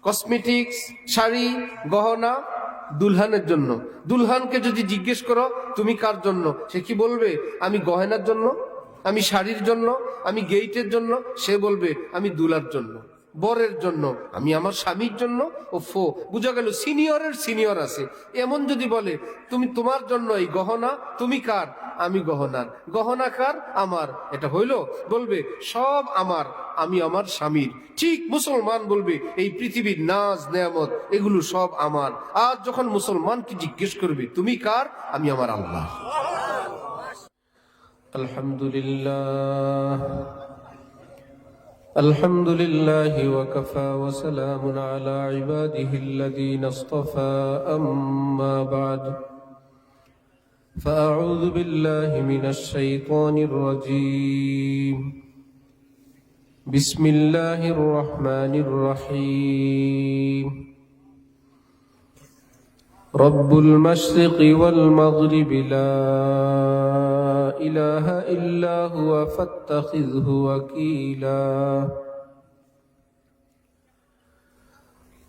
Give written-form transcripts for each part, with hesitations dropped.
Cosmetics, sari, গহনা দুলহানের জন্য। দুলহানকে যদি জিজ্ঞেস করো তুমি কার জন্য, সে কি বলবে? আমি গহনার জন্য, আমি শাড়ির জন্য, আমি গেইটের জন্য। সে বলবে আমি দুলার জন্য, বরের জন্য, আমি আমার স্বামীর জন্য। ও ফো, বুঝা গেল সিনিয়রের সিনিয়র আছে। এমন যদি বলে তুমি তোমার জন্য এই গহনা, তুমি কার? আমি গহনার। গহনা কার? আমার। এটা হইল? বলবে সব আমার, আমি আমার স্বামীর। ঠিক মুসলমান বলবে এই পৃথিবীর নাজ নেয়ামত এগুলো সব আমার। আর যখন মুসলমানকে জিজ্ঞেস করবে তুমি কার? আমি আমার আল্লাহ। আলহামদুলিল্লাহ, আলহামদুলিল্লাহি ওয়া কাফা ওয়া সালামুন আলা ইবাদিহিল্লাযীনা ইসতাফা, আম্মা বা'দ। ফাআউযু বিল্লাহি মিনাশ শাইতানির রাজীম। বিসমিল্লাহির রহমানির রহিম। রব্বুল মাশরিকি ওয়াল মাগরিবি লা ইলাহা ইল্লা হুয়া ফাত্তাখিযহু ওয়াকিলা।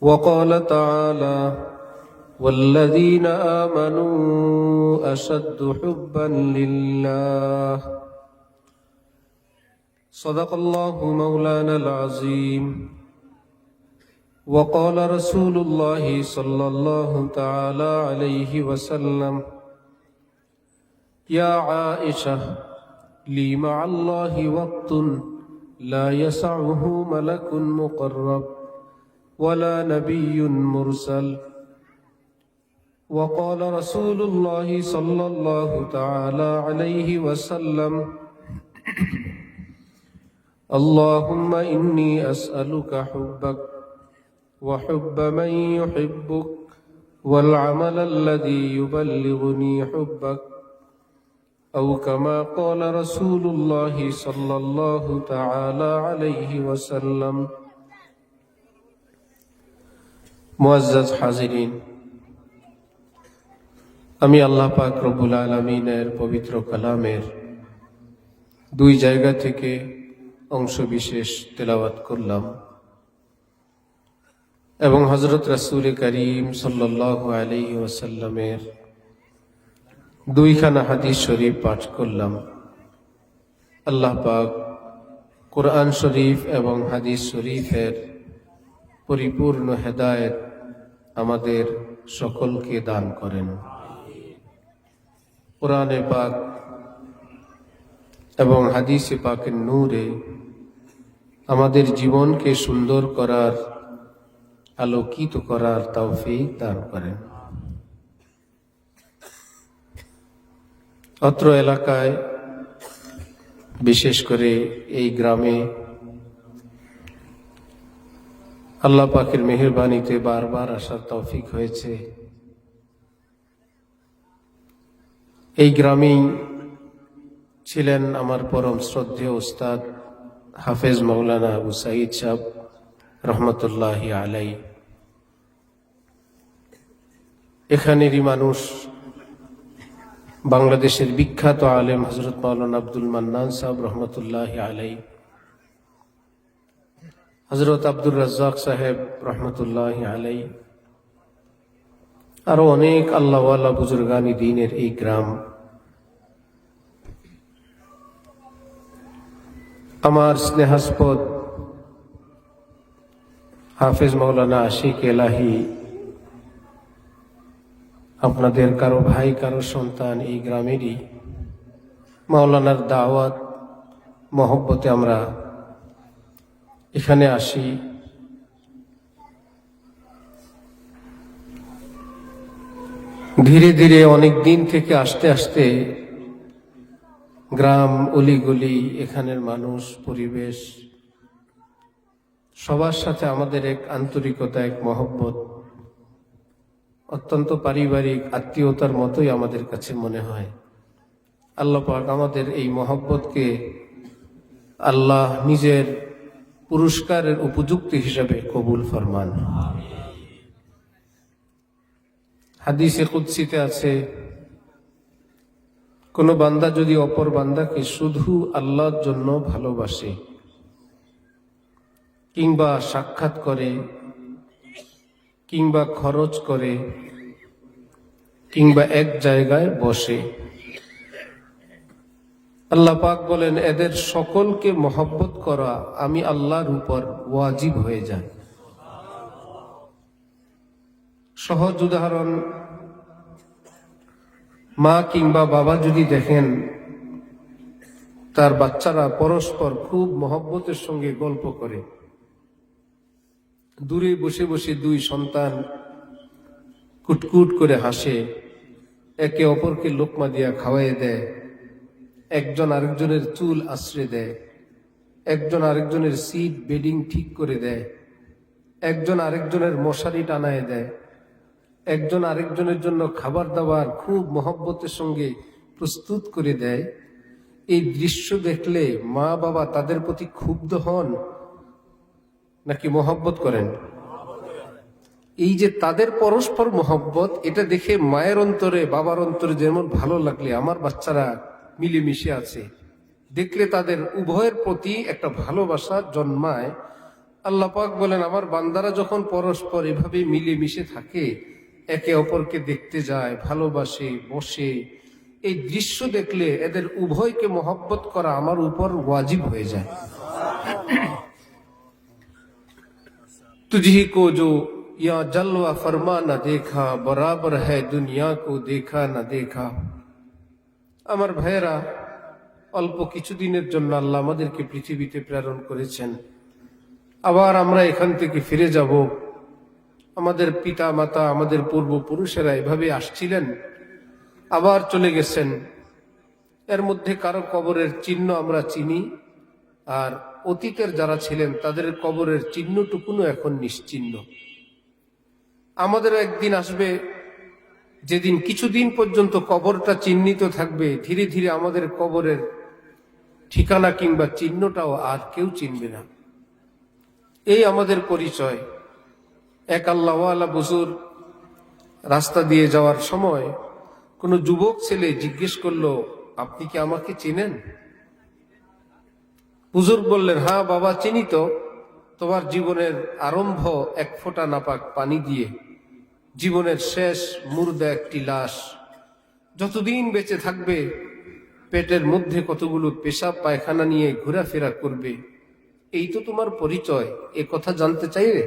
ওয়া ক্বালা তাআলা ওয়াল্লাযীনা আমানু আশাদ্দু হুব্বান লিল্লাহ। সাদাকাল্লাহু মাওলানাল আযীম। وقال رسول الله صلى الله تعالى عليه وسلم: يا عائشة لي مع الله وقت لا يسعه ملك مقرب ولا نبي مرسل. وقال رسول الله صلى الله تعالى عليه وسلم: اللهم إني أسألك حبك وحب من يحبك والعمل الذي يبلغني حبك، أو كما قال رسول الله صلى الله تعالى عليه وسلم. মুআজ্জাজ হাজিরিন, আমি আল্লাহ পাক রব্বুল আলামিনের পবিত্র কালামের দুই জায়গা থেকে অংশ বিশেষ তেলাওয়াত করলাম এবং হযরত রাসূল করিম সাল্লাল্লাহু আলাইহি ওয়াসাল্লামের দুইখানা হাদিস শরীফ পাঠ করলাম। আল্লাহ পাক কোরআন শরীফ এবং হাদিস শরীফের পরিপূর্ণ হেদায়েত আমাদের সকলকে দান করেন। কোরআনে পাক এবং হাদিসে পাকের নূরে আমাদের জীবনকে সুন্দর করার, আলোকিত করার তৌফিক দান করেন। অত্র এলাকায়, বিশেষ করে এই গ্রামে আল্লাহ পাকের মেহেরবানিতে বারবার আসার তৌফিক হয়েছে। এই গ্রামেই ছিলেন আমার পরম শ্রদ্ধেয় উস্তাদ হাফেজ মাওলানা আবু সাঈদ সাহেব রহমতুল্লাহি আলাই। এখানেরই মানুষ বাংলাদেশের বিখ্যাত আলেম হযরত মাওলানা আব্দুল মান্নান সাহেব রহমতুল্লাহি আলাই, হযরত আব্দুর রাজ্জাক সাহেব রহমতুল্লাহি আলাই, আরো অনেক আল্লাহওয়ালা বুজুর্গানি দ্বীনের এই গ্রাম। আমার স্নেহাস্পদ হাফেজ মাওলানা আশিক এলাহি, আপনাদের কারো ভাই, কারো সন্তান, এই গ্রামেরই। মাওলানার দাওয়াত মহব্বতে আমরা এখানে আসি। ধীরে ধীরে অনেক দিন থেকে আসতে আসতে গ্রাম, অলিগলি, এখানের মানুষ, পরিবেশ, সবার সাথে আমাদের এক আন্তরিকতা, এক মহব্বত, অত্যন্ত পারিবারিক আত্মীয়তার মতোই আমাদের কাছে মনে হয়। আল্লাহ পাক আমাদের এই মহব্বতকে আল্লাহ নিজের পুরস্কারের উপযুক্ত হিসাবে কবুল ফরমান। হাদিসে কুদসিতে আছে, কোন বান্দা যদি অপর বান্দাকে শুধু আল্লাহর জন্য ভালোবাসে কিংবা সাক্ষাৎ করে, কিংবা খরচ করে কিংবা এক জায়গায় বসে। আল্লাহ পাক বলেন এদের সকলকে মহব্বত করা আমি আল্লাহর উপর ওয়াজিব হয়ে যায়। সহজ উদাহরণ, মা কিংবা বাবা যদি দেখেন তার বাচ্চারা পরস্পর খুব মহব্বতের সঙ্গে গল্প করে, দূরে বসে বসে দুই সন্তান কুটকুট করে হাসে, একে অপরকে লোকমা দিয়া খাওয়াই দেয়, একজন আরেকজনের চুল আশ্রে দেয়, একজন আরেকজনের সিট বেডিং ঠিক করে দেয়, একজন আরেকজনের মশারি টানায় দেয়, একজন আরেকজনের জন্য খাবার দাবার খুব মহব্বতের সঙ্গে প্রস্তুত করে দেয়। এই দৃশ্য দেখলে মা বাবা তাদের প্রতি ক্ষুব্ধ হন নাকি মহব্বত করেন? এই যে তাদের পরস্পর মহব্বত, এটা দেখে মায়ের অন্তরে বাবার অন্তরে যেমন ভালো লাগলে আমার বাচ্চারা মিলেমিশে আছে, দেখলে তাদের উভয়ের প্রতি একটা ভালোবাসা জন্মায়। আল্লাহ পাক বলেন আমার বান্দারা যখন পরস্পর এভাবে মিলেমিশে থাকে, একে অপরকে দেখতে যায়, ভালোবাসে, বসে, এই দৃশ্য দেখলে এদের উভয়কে মহব্বত করা আমার উপর ওয়াজিব হয়ে যায়। तुझी को जो या जलवा फरमा न देखा बराबर है दुनिया को देखा न देखा। আমার ভাইয়েরা, অল্প কিছুদিনের জন্য আল্লাহ আমাদেরকে পৃথিবীতে প্রেরণ করেছেন, আবার আমরা এখান থেকে ফিরে যাব। আমাদের পিতা মাতা, আমাদের পূর্বপুরুষেরা এভাবে আসছিলেন, আবার চলে গেছেন। এর মধ্যে কারো কবরের চিহ্ন আমরা চিনি, আর অতীতের যারা ছিলেন তাদের কবরের চিহ্নটুকুনো এখন নিশ্চিহ্ন। আমাদেরও একদিন আসবে যেদিন কিছুদিন পর্যন্ত কবরটা চিহ্নিত থাকবে, ধীরে ধীরে আমাদের কবরের ঠিকানা কিংবা চিহ্নটাও আর কেউ চিনবে না। এই আমাদের পরিচয়। এক আল্লাহওয়ালা বুজুর্গ রাস্তা দিয়ে যাওয়ার সময় কোনো যুবক ছেলে জিজ্ঞেস করলো, আপনি কি আমাকে চেনেন? বুজুর্গ বললেন, হ্যাঁ বাবা চিনি তো, তোমার জীবনের আরম্ভ এক ফোঁটা নাপাক পানি দিয়ে, জীবনের শেষ মুর্দা একটি লাশ, যতদিন বেঁচে থাকবে পেটের মধ্যে কতগুলো পেশাব পায়খানা নিয়ে ঘোরাফেরা করবে, এই তো তোমার পরিচয়। এ কথা জানতে চাইলে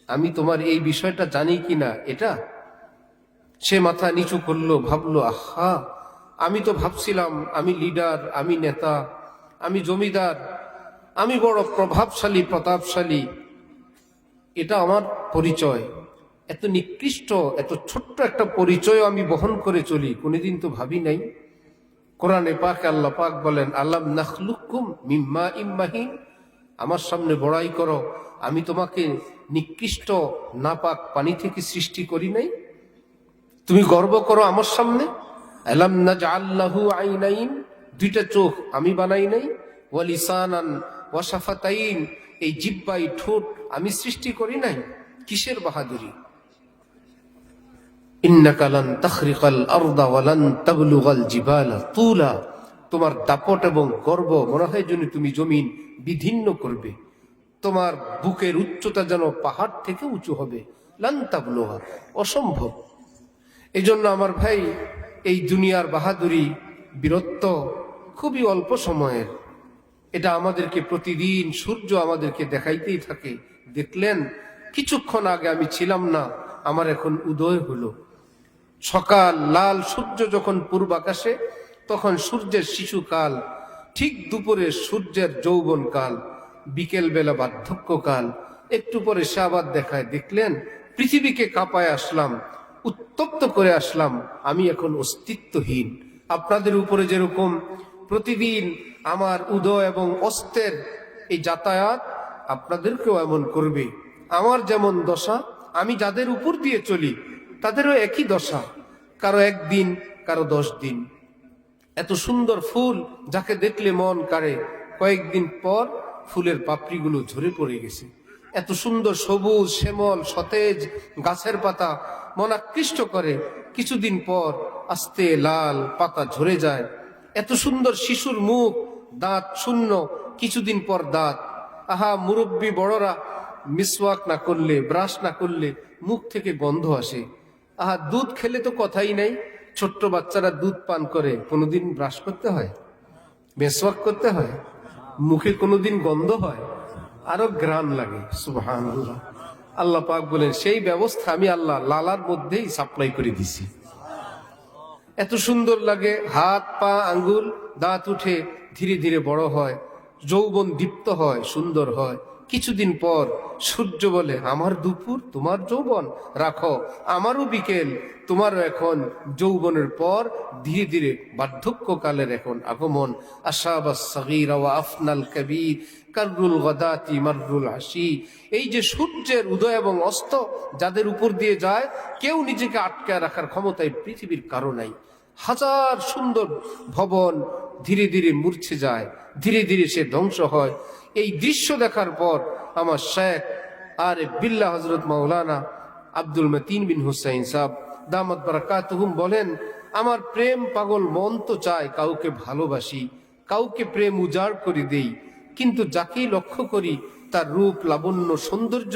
আমি তোমার এই বিষয়টা জানি কিনা এটা? সে মাথা নিচু করলো, ভাবলো, আহা, আমি তো ভাবছিলাম আমি লিডার, আমি নেতা, আমি জমিদার, আমি বড় প্রভাবশালী প্রতাপশালী, এটা আমার পরিচয়। এত নিকৃষ্ট, এত ছোট্ট একটা পরিচয় আমি বহন করে চলি, কোনোদিন তো ভাবি নাই। কোরআনে পাকে আল্লাহ পাক বলেন, আলাম নাখলুকুম মিন মাইম মাহিন, আমার সামনে বড়াই করো, আমি তোমাকে নিকৃষ্ট নাপাক পানি থেকে সৃষ্টি করি নাই? তুমি গর্ব করো আমার সামনে? আলাম নাজআল লাহু আইনাইন, দুইটা চোখ আমি বানাই নাই? ওয়া লিসানান ওয়া শাফাতাইন, এই জিহ্বাই ঠোঁট আমি সৃষ্টি করি নাই? কিসের বাহাদুরি? ইন্নাকা লান তাখরিকাল আরদা ওয়া লান তাবলুগাল জিবালা তুলা, তোমার দাপট এবং গর্ব মনে হয় যেন তুমি জমিন বিদীর্ণ করবে, তোমার বুকের উচ্চতা যেন পাহাড় থেকে উঁচু হবে। লান তাবলুগা, অসম্ভব। এই জন্য আমার ভাই, এই দুনিয়ার বাহাদুরি, বীরত্ব খুবই অল্প সময়ের। এটা আমাদেরকে প্রতিদিন সূর্য আমাদেরকে দেখাইতেই থাকে। দেখলেন কিছুক্ষণ আগে আমি ছিলাম না, আমার এখন উদয় হলো। সকাল লাল সূর্য যখন পূর্ব আকাশে, তখন সূর্যের শিশুকাল, ঠিক দুপুরে সূর্যের যৌবনকাল, বিকেল বেলা বার্ধক্যকাল, একটু পরে সে আবার দেখায়। দেখলেন পৃথিবীকে কাঁপায় আসলাম, উত্তপ্ত করে আসলাম, আমি এখন অস্তিত্বহীন। আপনাদের উপরে যেরকম প্রতিদিন আমার উদয় এবং অস্তের এই যাতায়াত, আপনাদেরকেও এমন করবে। আমার যেমন দশা, আমি যাদের উপর দিয়ে চলি তাদেরও একই দশা, কারো একদিন, কারো 10 দিন। এত সুন্দর ফুল যাকে দেখলে মন কাড়ে, কয়েকদিন পর ফুলের পাপড়িগুলো ঝরে পড়ে গেছে। এত সুন্দর সবুজ শ্যামল সতেজ গাছের পাতা মন আকৃষ্ট করে, কিছুদিন পর আস্তে লাল পাতা ঝরে যায়। এত সুন্দর শিশুর মুখ, দাঁত শূন্য, কিছুদিন পর দাঁত। আহা, মুরব্বী বড়রা মিসওয়াক না করলে, ব্রাশ না করলে মুখ থেকে গন্ধ আসে। আহা, দুধ খেলে তো কথাই নাই। ছোট্ট বাচ্চারা দুধ পান করে, কোনোদিন ব্রাশ করতে হয়, মিসওয়াক করতে হয়, মুখে কোনোদিন গন্ধ হয়, আরো গ্রান লাগে। সুবহানাল্লাহ। আল্লাহ পাক বলেন সেই ব্যবস্থা আমি আল্লাহ লালার মধ্যেই সাপ্লাই করে দিছি। এত সুন্দর লাগে, হাত পা আঙ্গুল দাঁত উঠে ধীরে ধীরে বড় হয়, যৌবন দীপ্ত হয়, সুন্দর হয়। কিছুদিন পর সূর্য বলে আমার দুপুর, তোমার যৌবন রাখো, আমারও বিকেল, তোমারও এখন যৌবনের পর ধীরে ধীরে বার্ধক্যকালের এখন আগমন। আশাবাস সাগীরা ওয়া আফনাল কবীর কাররুল গাদাতি মাররুল আশি। এই যে সূর্যের উদয় এবং অস্ত যাদের উপর দিয়ে যায়, কেউ নিজেকে আটকায় রাখার ক্ষমতায় পৃথিবীর কারো নাই। হাজার সুন্দর ভবন ধীরে ধীরে মূর্ছে যায়, ধীরে ধীরে সে ধ্বংস হয়। এই দৃশ্য দেখার পর আমার শেখ আরে বিল্লাহ হযরত মাওলানা আব্দুল মতিন বিন হুসাইন সাহেব দামাত বারাকাতুহুম বলেন, আমার প্রেম পাগল মন তো চায় কাউকে ভালোবাসি, কাউকে প্রেম উজাড় করে দেই, কিন্তু যাকেই লক্ষ্য করি তার রূপ লাবণ্য সৌন্দর্য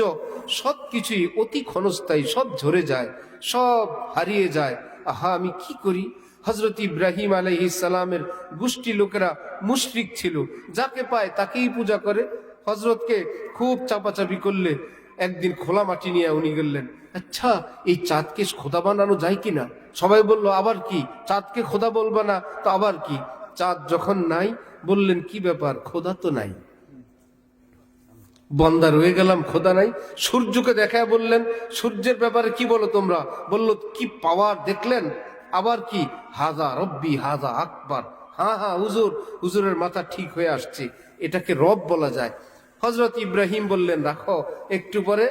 সবকিছুই অতি ক্ষণস্থায়ী, সব ঝরে যায়, সব হারিয়ে যায়। আহা, আমি কি করি? হযরত ইব্রাহিম আলাইহিস সালামের গোষ্ঠী লোকেরা মুশরিক ছিল, যাকে পায় তাকেই পূজা করে। হযরতকে খুব চাপাচাপি করলে একদিন খোলা মাটি নিয়ে উনি গেলেন, আচ্ছা এই চাঁদকে খোদা বানানো যায় কিনা? সবাই বলল আবার কি, চাঁদকে খোদা বলবা না তো আবার কি? চাঁদ যখন নাই, বললেন কি ব্যাপার, খোদা তো নাই, বন্দা রয়ে গেলাম, খোদা নাই। সূর্যকে দেখায় বললেন, সূর্যের ব্যাপারে কি বলো তোমরা? বলল কি পাওয়ার দেখলেন? আবার কি, হাজা রব্বি হাজা আকবার। হ্যাঁ হ্যাঁ হুজুর, হুজুরের মাথা ঠিক হয়ে আসছে, এটাকে রব বলা যায়। হযরত ইব্রাহিম বললেন রাখো। একটু পরে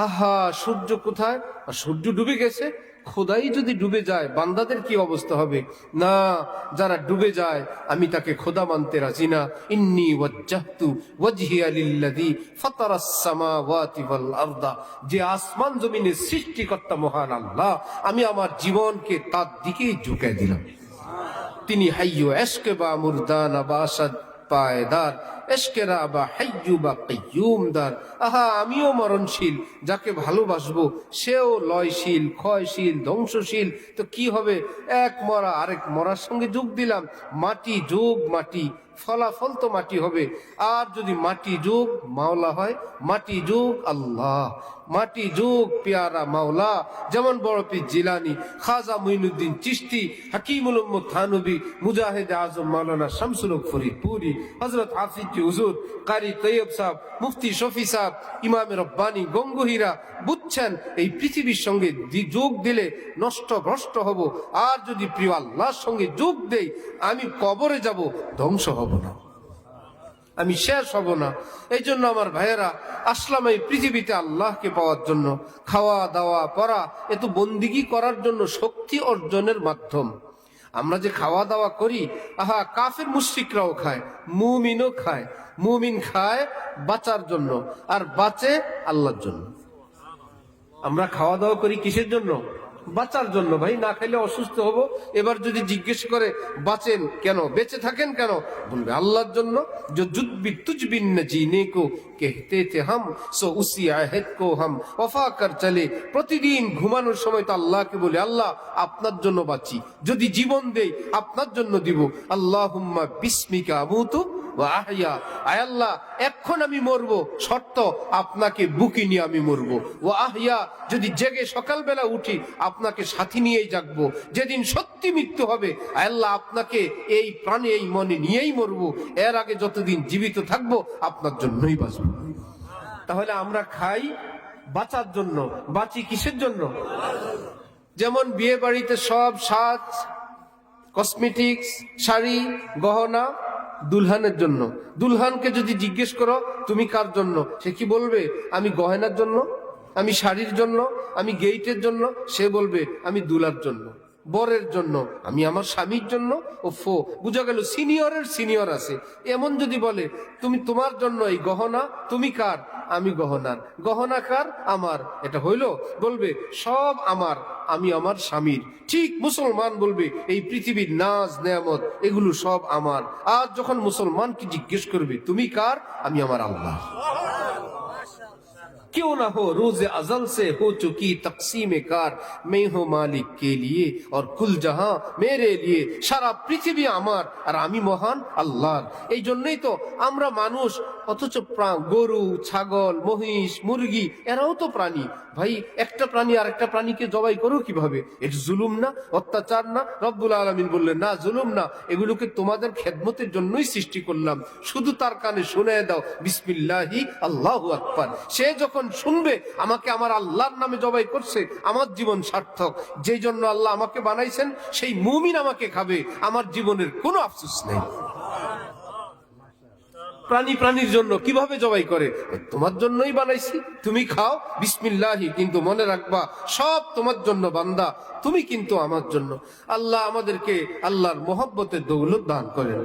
আহা, সূর্য কোথায়? সূর্য ডুবে গেছে। খোদাই যদি ডুবে যায়, বান্দাদের কি অবস্থা হবে? না, যারা ডুবে যায় আমি তাকে খোদা মানতে রাজি না। ইন্নী ওয়াজ্জাহতু ওয়াজহিয়া লিল্লাযী ফাতারাস সামাওয়াতি ওয়াল আরদা, যে আসমান জমিনের সৃষ্টিকর্তা মহান আল্লাহ, আমি আমার জীবনকে তার দিকেই ঝুঁকে দিলাম। তিনি হাইয়্যু এশকে বা মুরদানা বা আসাদ পায়দার, এশকেরা বা হাইয়্যু বা কাইয়্যুমদার। আহা, আমিও মরণশীল, যাকে ভালোবাসবো সেও লয়শীল, ক্ষয়শীল, ধ্বংসশীল। তো কি হবে? এক মরা আরেক মরার সঙ্গে যোগ দিলাম। মাটি যোগ মাটি, ফলাফল তো মাটি হবে। আর যদি মাটি যোগ মাওলা হয়, মাটি যোগ আল্লাহ, মাটি যোগ পেয়ারা মাওলা। যেমন বড় পীর জিলানী, খাজা মুঈনুদ্দিন চিশতি, হাকিমুল উম্মত থানবী, মুজাহিদ আজম মাওলানা শামসুল হক ফরিদপুরি, হযরত হাফিজ হুজুর কারি তৈয়ব সাহেব, মুফতি শফি সাহেব, ইমাম রব্বানী গঙ্গোহীরা বুঝছেন এই পৃথিবীর সঙ্গে যোগ দিলে নষ্ট ভ্রষ্ট হব। আর যদি প্রিয় আল্লাহর সঙ্গে যোগ দেই, আমি কবরে যাব, ধ্বংস হব না, আমি শেষ হব না। এই জন্য আমার ভাইয়েরা, আসলাম এই পৃথিবীতে আল্লাহকে পাওয়ার জন্য। খাওয়া দাওয়া পড়া এ তো বন্দিগি করার জন্য, শক্তি অর্জনের মাধ্যম। আমরা যে খাওয়া দাওয়া করি, আহা, কাফের মুশরিকরাও খায়, মুমিনও খায়। মুমিন খায় বাঁচার জন্য, আর বাঁচে আল্লাহর জন্য। আমরা খাওয়া দাওয়া করি কিসের জন্য? বাঁচার জন্য। ভাই, না খেলে অসুস্থ হব। এবার যদি জিজ্ঞেস করে বাঁচেন কেন, বেঁচে থাকেন কেন, বলবে আল্লাহর জন্য। जो जुद भी तुझ बिन न जीने को कहते थे हम, सो उसी आहद को हम वफा कर चले। প্রতিদিন ঘুমানোর সময় তো আল্লাহকে বলি, আল্লাহ আপনার জন্য বাঁচি, যদি জীবন দেই আপনার জন্য দিব। আল্লাহুম্মা বিসমিকা আমুতু ওয়া আহইয়া, আয় আল্লাহ এখন আমি মরবো, শর্ত আপনাকে বুকে নিয়ে আমি মরবো। ওয়া আহইয়া, যদি জেগে সকালবেলা উঠি আপনাকে সাথী নিয়েই জাগবো। যেদিন সত্যি মৃত্যু হবে, আয় আল্লাহ আপনাকে এই প্রাণে এই মনে নিয়েই মরবো। এর আগে যতদিন জীবিত থাকবো আপনার জন্যই বাঁচবো। তাহলে আমরা খাই বাঁচার জন্য, বাঁচি কিসের জন্য? যেমন বিয়ে বাড়িতে সব সাজ, কসমেটিক্স, শাড়ি, গহনা দুলহানের জন্য। দুলহানকে যদি জিজ্ঞেস করো তুমি কার জন্য, সে কি বলবে? আমি গহনার জন্য, আমি শাড়ির জন্য, আমি গেইটের জন্য। সে বলবে আমি দুলার জন্য, বরের জন্য, আমি আমার স্বামীর জন্য। ওফো, বুঝা গেল সিনিয়রের সিনিয়র আছে। এমন যদি বলে তুমি তোমার জন্য এই গহনা, তুমি কার? আমি গহনার। গহনা কার? আমার। এটা হইল? বলবে সব আমার, আমি আমার স্বামীর। ঠিক মুসলমান বলবে এই পৃথিবীর নাজ নেয়ামত এগুলো সব আমার। আর যখন মুসলমানকে জিজ্ঞেস করবে তুমি কার? আমি আমার আল্লাহ। क्यों ना हो रोज अजल से हो चुकी तकसीम कार मैं हूं मालिक के लिए और कुल जहां मेरे लिए সারা পৃথিবী আমার আর আমি মহান আল্লাহর। এই জন্যই তো আমরা মানুষ, অথচ গরু ছাগল মহিষ মুরগি এরাও তো প্রাণী ভাই। একটা প্রাণী আর একটা প্রাণীকে জবাই করো কিভাবে? এটা জুলুম না, অত্যাচার না? রব্বুল আলামিন বললেন না, জুলুম না, এগুলোকে তোমাদের খেদমতের জন্যই সৃষ্টি করলাম, শুধু তার কানে শুনে দাও বিসমিল্লাহি আল্লাহু আকবার। সে যখন শুনবে আমাকে আমার আল্লাহর নামে জবাই করছে, আমার জীবন সার্থক। যেই জন্য আল্লাহ আমাকে বানাইছেন সেই মুমিন আমাকে খাবে, আমার জীবনের কোনো আফসোস নেই। প্রাণী প্রাণীর জন্য কিভাবে জবাই করে? তোমার জন্যই বানাইছি, তুমি খাও বিসমিল্লাহি, কিন্তু মনে রাখবা সব তোমার জন্য বান্দা, তুমি কিন্তু আমার জন্য। আল্লাহ আমাদেরকে আল্লাহর মোহাব্বতের দৌলত দান করেন।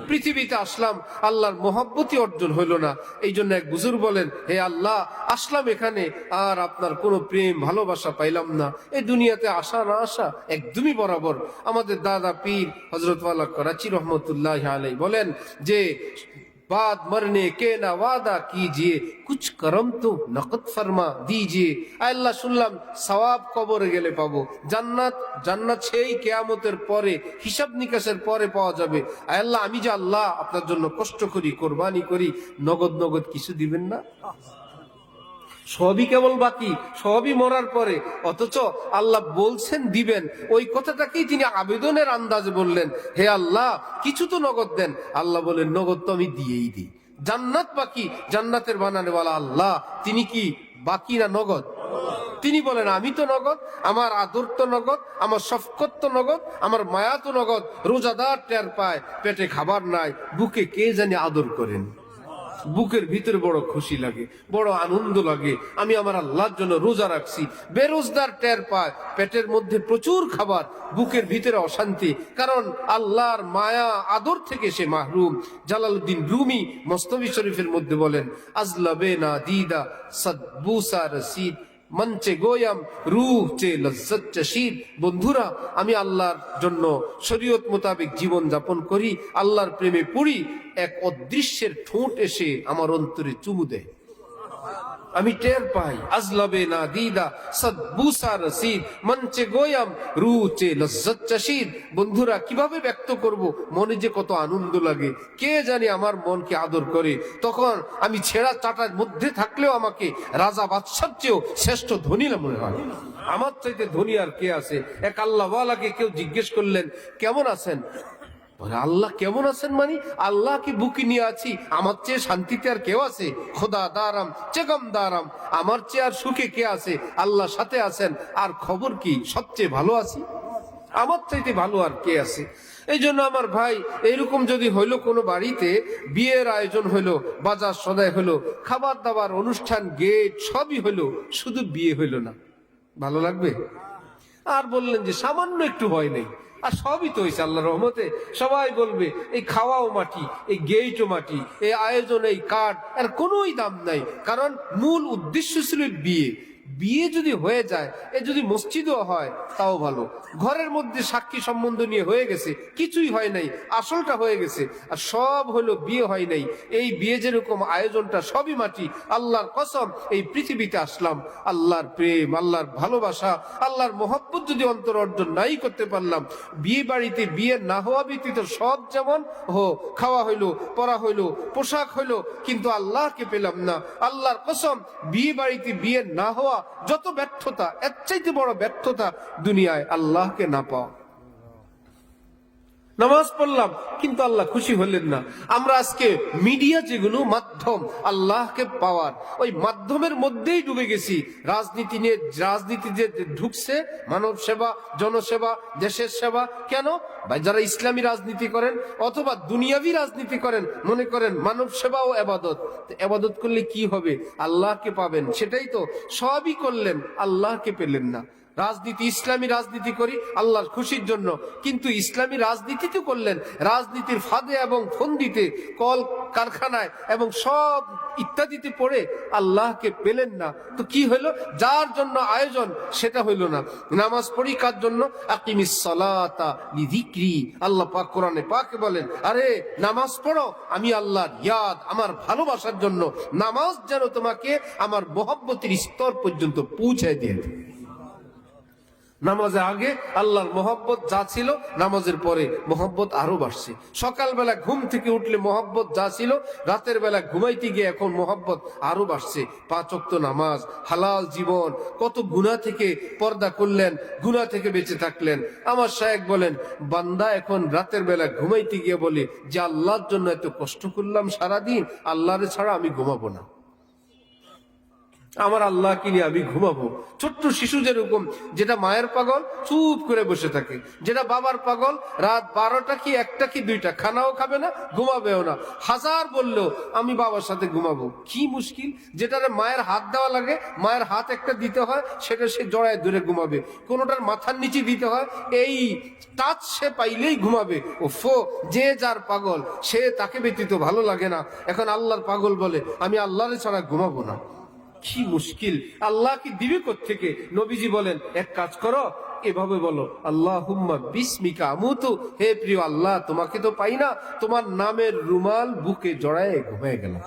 পৃথিবীতে আসলাম, আল্লাহর মোহাব্বতই অর্জন হইল না। এই জন্য এক বুজুর্গ বলেন, হে আল্লাহ, আসলাম এখানে আর আপনার কোনো প্রেম ভালোবাসা পাইলাম না। এই দুনিয়াতে আসা না আসা একদমই বরাবর। আমাদের দাদা পীর হযরত ওয়ালা করাচি রহমতুল্লাহ আলাইহি বলেন যে बाद मरने के ना वादा कीजिए कुछ करम तो नकद फरमा दीजिए। আল্লাহ শুনলাম সওয়াব কবরে গেলে পাবো, জান্নাত জান্নাত সেই কিয়ামতের পরে হিসাব নিকাশের পরে পাওয়া যাবে। আল্লাহ আমি যে আল্লাহ আপনার জন্য কষ্ট করি, কোরবানি করি, নগদ নগদ কিছু দিবেন না? সবই কেবল বাকি, সবই মরার পরে, অথচ আল্লাহ বলছেন দিবেন। ওই কথাটাকেই তিনি আবেদনের আন্দাজে বললেন, হে আল্লাহ কিছু তো নগদ দেন। আল্লাহ বলেন নগদ তো আমি দিয়েই দিই। জান্নাত বাকি, জান্নাতের বানানেওয়ালা আল্লাহ, তিনি কি বাকি না নগদ? তিনি বলেন আমি তো নগদ, আমার আদর তো নগদ, আমার শফকত তো নগদ, আমার মায়া তো নগদ। রোজাদার টের পায় পেটে খাবার নাই, বুকে কে জানি আদর করেন, বুকের ভিতরে বড় খুশি লাগে, বড় আনন্দ লাগে, আমি আমার আল্লাহর জন্য রোজা রাখছি। বেরোজগার টের পায় পেটের মধ্যে প্রচুর খাবার, বুকের ভিতরে অশান্তি, কারণ আল্লাহর মায়া আদর থেকে সে মাহরুম। জালালউদ্দিন রুমি মসনবী শরীফের মধ্যে বলেন, আজলাবে না দিদা সদবুসা রসিদ মঞ্চে গোয়াম রুহ চে লজ্জত চশীদ। বন্ধুরা, আমি আল্লাহর জন্য শরীয়ত মোতাবেক জীবন যাপন করি, আল্লাহর প্রেমে পড়ি, এক অদৃশ্যের ঠোঁট এসে আমার অন্তরে চুমু দেয়, আমি টের পাই। আজলাবে না দিদা সদবুসা রসিদ মঞ্চে গোয়াম রুহ চে লজ্জত চশীদ। বন্ধুরা, কিভাবে ব্যক্ত করব? মনে যে কত আনন্দ লাগে, কে জানি আমার মনকে আদর করে। তখন আমি ছেঁড়া চাটার মধ্যে থাকলেও আমাকে রাজা বাদশার চেয়েও শ্রেষ্ঠ ধনী মনে হয়। আমার চাইতে ধনী আর কে আছে? এক আল্লাহওয়ালাকে কেউ জিজ্ঞেস করলেন কেমন আছেন? আল্লাহ কেমন আছেন মানে আল্লাহকে বুকে নিয়ে আছি, আমার চেয়ে শান্তিতে আর কেউ আছে? খোদা দারাম চেগম দারাম, আমার চেয়ে আর সুখে কে আছে? আল্লাহ সাথে আছেন, আর খবর কি সবচেয়ে ভালো আছি, আমার চাইতে ভালো আর কে আছে? এই জন্য আমার ভাই, এইরকম যদি হইলো কোনো বাড়িতে বিয়ের আয়োজন হইলো, বাজার সদাই হইলো, খাবার দাবার অনুষ্ঠান গেট সবই হইলো, শুধু বিয়ে হইলো না, ভালো লাগবে? আর বললেন যে সামান্য একটু হয় নাই, আর সবই তো হয়েছে আল্লাহর রহমতে। সবাই বলবে এই খাওয়াও মাটি, এই গেইটও মাটি, এই আয়োজন, এই কাঠ, এর কোনোই দাম নাই। কারণ মূল উদ্দেশ্য ছিল বিয়ে। বিয়ে যদি হয়ে যায়, এ যদি মসজিদও হয় তাও ভালো। ঘরের মধ্যে সাক্ষী সম্বন্ধ নিয়ে হয়ে গেছে, কিছুই হয় নাই, আসলটা হয়ে গেছে, আর সব হলো বিয়ে হয় নাই। এই বিয়ে যেরকম আয়োজনটা সবই মাটি। আল্লাহর কসম, এই পৃথিবীতে আসলাম আল্লাহর প্রেম, আল্লাহর ভালোবাসা, আল্লাহর মোহাব্বত যদি অন্তর অর্জন নাই করতে পারলাম, বিয়ে বাড়িতে বিয়ে না হওয়া ব্যতীত সব যেমন খাওয়া হইলো, পড়া হইলো, পোশাক হইলো, কিন্তু আল্লাহকে পেলাম না। আল্লাহর কসম, বিয়ে বাড়িতে বিয়ে না হওয়া যত ব্যর্থতা, এর চাইতে বড় ব্যর্থতা দুনিয়ায় আল্লাহকে না পাওয়া। নামাজ পড়লাম কিন্তু আল্লাহ খুশি হলেন না। আমরা আজকে মিডিয়া যেগুলো মাধ্যম আল্লাহকে পাওয়ার, ওই মাধ্যমের মধ্যেই ডুবে গেছি। রাজনীতি নিয়ে, রাজনীতি যে ঢুকছে, মানব সেবা, জনসেবা, দেশের সেবা, কেন ভাই? যারা ইসলামী রাজনীতি করেন অথবা দুনিয়াবি রাজনীতি করেন, মনে করেন মানব সেবা ও এবাদত। এবাদত করলে কি হবে? আল্লাহকে পাবেন, সেটাই তো। সবই করলেন, আল্লাহকে পেলেন না। রাজনীতি ইসলামী রাজনীতি করি আল্লাহর খুশির জন্য, কিন্তু ইসলামী রাজনীতি তো করলেন রাজনীতির ফাঁদে এবং ফন্দিতে, কল কারখানায় এবং সব ইত্যাদিতে পড়ে আল্লাহকে পেলেন না। তো কি হইল? যার জন্য আয়োজন সেটা হইল না। নামাজ পড়ি কার জন্য? আকিমিস সালাতা লিযিকরি। আল্লাহ পাক কোরআনে পাকে বলেন, আরে নামাজ পড়ো আমি আল্লাহর ইয়াদ, আমার ভালোবাসার জন্য। নামাজ যেন তোমাকে আমার মহব্বতের স্তর পর্যন্ত পৌঁছায় দিয়ে দেয়। নামাজে আগে আল্লাহর মহব্বত যা ছিল, নামাজের পরে মহব্বত আরো বাড়ছে। সকালবেলা ঘুম থেকে উঠলে মহব্বত যা ছিল, রাতের বেলা ঘুমাইতে গিয়ে এখন মহব্বত আরো বাড়ছে। 5 ওয়াক্ত নামাজ, হালাল জীবন, কত গুনাহ থেকে পর্দা করলেন, গুনাহ থেকে বেঁচে থাকলেন। আমার শায়েখ বলেন, বান্দা এখন রাতের বেলা ঘুমাইতে গিয়ে বলে যে আল্লাহর জন্য এত কষ্ট করলাম সারাদিন, আল্লাহরে ছাড়া আমি ঘুমাবো না, আমার আল্লাহকে নিয়ে আমি ঘুমাবো। ছোট্ট শিশু যেরকম, যেটা মায়ের পাগল চুপ করে বসে থাকে, যেটা বাবার পাগল রাত 12টা কি 1টা কি 2টা খানাও খাবে না, ঘুমাবেও না। হাজার বললো আমি বাবার সাথে ঘুমাবো, কি মুশকিল। যেটারে মায়ের হাত দেওয়া লাগে, মায়ের হাত একটা দিতে হয়, সেটা সে জড়ায় ধরে ঘুমাবে। কোনোটার মাথার নিচে দিতে হয়, এই টাচ সে পাইলেই ঘুমাবে। ওফো, যে যার পাগল সে, তাকে ব্যতীত ভালো লাগে না। এখন আল্লাহর পাগল বলে আমি আল্লাহরে ছাড়া ঘুমাবো না, কি মুশকিল। আল্লাহ কি দিবে কোত্থেকে? নবীজি বলেন, এক কাজ করো, এভাবে বলো, আল্লাহুম্মা বিসমিকা আমুতু। হে প্রিয় আল্লাহ, তোমাকে তো পাই না, তোমার নামের রুমাল বুকে জড়ায় ঘুমিয়ে গেলাম।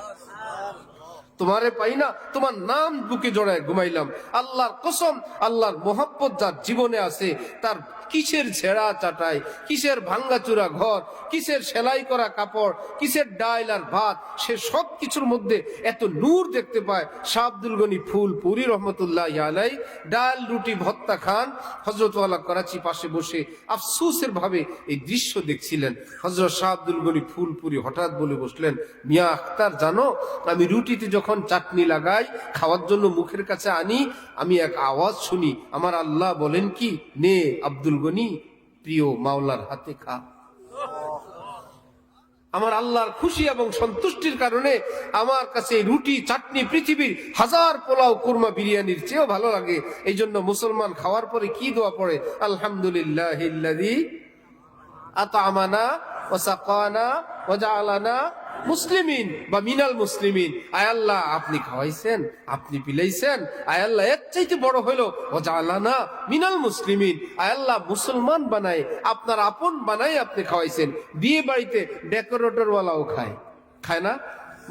তোমারে পাই না, তোমার নাম বুকে জড়ায় ঘুমাইলাম। আল্লাহর কসম, আল্লাহর মোহাব্বত যার জীবনে আছে, তার কিসের ছেঁড়া চাটাই, কিসের ভাঙ্গাচুরা ঘর, কিসের সেলাই করা কাপড়, কিসের ডাল আর ভাত, সে সব কিছুর মধ্যে এত নূর দেখতে পায়। শাহ আব্দুল গনি ফুলপুরি রহমতুল্লাহ আলাই ডাল রুটি ভত্তা খান, হযরতওয়ালা করাচি পাশে বসে আফসোসের ভাবে এই দৃশ্য দেখছিলেন। হযরত শাহ আব্দুল গনি ফুলপুরি হঠাৎ বলে বসলেন, মিয়া আখতার, জানো আমি রুটিতে যখন চাটনি লাগাই, খাওয়ার জন্য মুখের কাছে আনি, আমি এক আওয়াজ শুনি, আমার আল্লাহ বলেন কি, নে আব্দুল গনি, প্রিয় মাওলার হাতে খা। আমার আল্লাহর খুশি এবং সন্তুষ্টির কারণে আমার কাছে রুটি চাটনি পৃথিবীর হাজার পোলাও কুরমা বিরিয়ানির চেয়েও ভালো লাগে। এই জন্য মুসলমান খাওয়ার পরে কি দোয়া পড়ে? আলহামদুলিল্লাহিল্লাযী আত'আমানা ওয়া সাকানা ওয়া জাআলানা মুসলিমিন বা মিনাল মুসলিমিন। আয় আল্লাহ, আপনি খাওয়াইছেন, আপনি পিলাইছেন। আয় আল্লাহ, এর চাইতে বড় হলো ওয়া জাআলানা মিনাল মুসলিমিন। আয় আল্লাহ, মুসলমান বানাই, আপনার আপন বানাই আপনি খাওয়াইছেন। বিয়ে বাড়িতে ডেকোরেটর ওয়ালাও খায়, খায় না?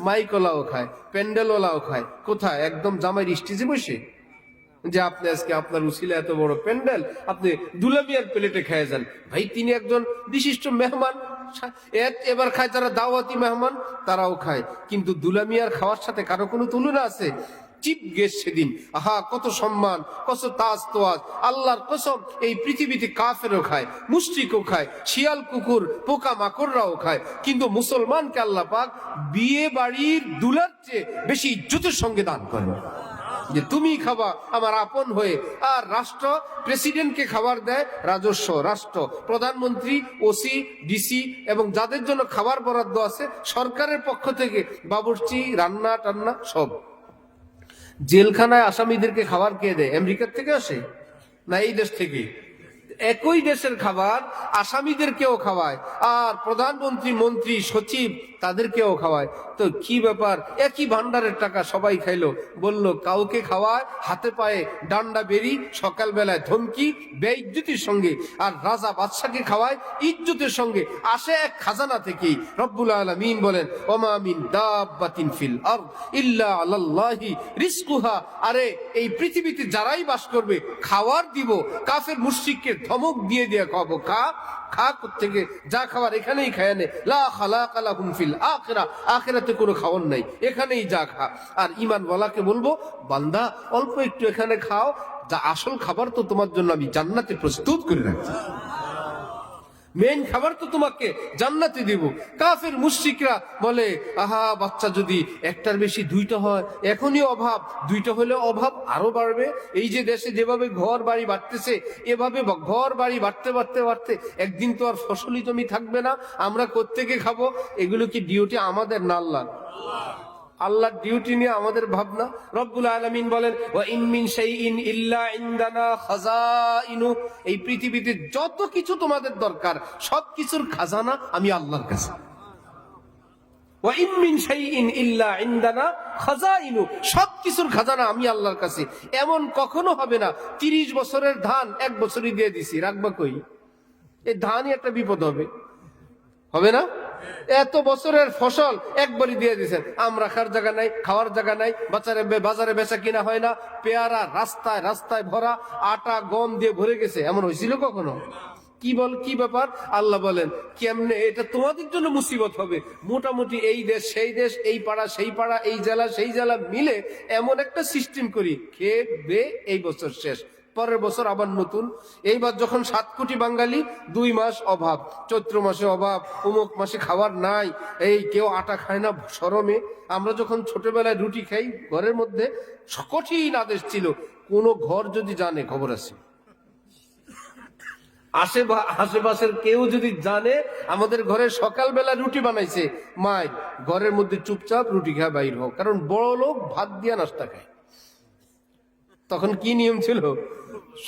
মাইকওয়ালাও খায়, প্যান্ডেল ওয়ালাও খায়। কোথায়? একদম জামাইর স্টেজে বসে, যে আপনি আজকে আপনার উসিলা এত বড় প্যান্ডেল, আপনি দুলামিয়ার প্লেটে খেয়ে যান। ভাই, তিনি একজন বিশিষ্ট মেহমান, এবার খায় যারা দাওয়াতি মেহমান, তারাও খায়। কিন্তু দুলামিয়ার খাওয়ার সাথে কারো কোনো তুলনা আছে? চিপ গেস্ট সেদিন, আহা কত সম্মান, কত তাজ তোয়াজ। আল্লাহর কসম, এই পৃথিবীতে কাফেরও খায়, মুশরিকও খায়, শিয়াল কুকুর পোকা মাকড়রাও খায়, কিন্তু মুসলমানকে আল্লাহ পাক বিয়ে বাড়ির দুলার চেয়ে বেশি ইজ্জতের সঙ্গে দান করেন, যে তুমি খাবা আমার আপন হয়ে। আর রাষ্ট্র প্রেসিডেন্টকে খাবার দেয় রাজস্ব, রাষ্ট্র প্রধানমন্ত্রী, ওসি, ডিসি এবং যাদের জন্য খাবার বরাদ্দ আছে সরকারের পক্ষ থেকে, বাবুর্চি, রান্না টান্না সব। জেলখানায় আসামিদেরকে খাবার কে দেয়? আমেরিকার থেকে আসে না এই দেশ থেকে? একই দেশের খাবার আসামিদেরকেও খাওয়ায়, আর প্রধানমন্ত্রী, মন্ত্রী, সচিব তাদেরকেও খাওয়ায়। তো কি ব্যাপার? একই ভান্ডারের টাকা সবাই খাইলো। বললো কাউকে খাওয়ায় হাতে পায়ে ডান্ডা বেরি, সকালবেলায় ধমকি, বেইজ্জতির সঙ্গে। আর রাজা বাদশাকে খাওয়ায় ইজ্জতের সঙ্গে, আসে এক খাজানা থেকেই। রব্বুল আলামিন বলেন, ওমা মিন দাব্বাতিন ফিল আরদ ইল্লা আলাল্লাহি রিজকুহা। আরে এই পৃথিবীতে যারাই বাস করবে খাওয়ার দিব। কাফের মুশরিককে ধমক দিয়ে দিয়ে খাবো, খা খা থেকে, যা খাবার এখানেই খায় নে। লা খালাকা লাহুম ফিল আখিরা, আখিরাতে কোনো খাওয়ার নাই, এখানেই যা খা। আর ঈমান ওয়ালাকে বলবো, বান্দা অল্প একটু এখানে খাও, যা আসল খাবার তো তোমার জন্য আমি জান্নাতে প্রস্তুত করে রাখছি, মেইন খাবার তো তোমাকে জান্নাতে দিব। কাফের মুশরিকরা বলে, আহা বাচ্চা যদি একটার বেশি 2টা হয়, এখনই অভাব, 2টা হলে অভাব আরো বাড়বে। এই যে দেশে যেভাবে ঘর বাড়ি বাড়তেছে, এভাবে ঘর বাড়ি বাড়তে বাড়তে বাড়তে একদিন তো আর ফসলি জমি থাকবে না, আমরা কোত্থেকে খাবো? এগুলো কি ডিউটি আমাদের না আল্লাহর? আল্লাহর ডিউটি নিয়ে আমাদের ভাবনা। রব্বুল আলামিন বলেন, ওয়া ইন মিন শাইইন ইল্লা ইনদানা খাযাইনু, এই পৃথিবীতে যত কিছু তোমাদের দরকার সবকিছুর খাজানা আমি আল্লাহর কাছে। ওয়া ইন মিন শাইইন ইল্লা ইনদানা খাযাইনু, সবকিছুর খাজানা আমি আল্লাহর কাছে। এমন কখনো হবে না 30 বছরের ধান 1 বছরই দিয়ে দিছি, রাখবা কই? এই ধানই একটা বিপদ হবে না? এত বছরের ফসল একবারই দিয়ে দিচ্ছেন, আম রাখার জায়গা নাই, খাওয়ার জায়গা নাই, বাজারে বেচা কিনা হয় না, পেয়ারা রাস্তায় রাস্তায় ভরা, আটা গম দিয়ে ভরে গেছে। এমন হয়েছিল কখনো? কি ব্যাপার? আল্লাহ বলেন, কেমনে এটা তোমাদের জন্য মুসিবত হবে। মোটামুটি এই দেশ সেই দেশ, এই পাড়া সেই পাড়া, এই জেলা সেই জেলা মিলে এমন একটা সিস্টেম করি, খেয়ে বে এই বছর শেষ, পরের বছর আবার নতুন। এইবার যখন 7 কোটি বাঙালি, 2 মাস অভাব, চৈত্র মাসে অভাব, অমুক মাসে খাবার নাই, এই কেউ আটা খায় না শরমে। আমরা যখন ছোটবেলায় রুটি খাই ঘরের মধ্যে, কঠিন আদেশ ছিল, কোন ঘর যদি জানে খবর আছে, আশেপাশের কেউ যদি জানে আমাদের ঘরে সকালবেলা রুটি বানাইছে, মায়ের ঘরের মধ্যে চুপচাপ রুটি খায় বাইর হোক, কারণ বড় লোক ভাত দিয়া নাস্তা খায়। তখন কি নিয়ম ছিল?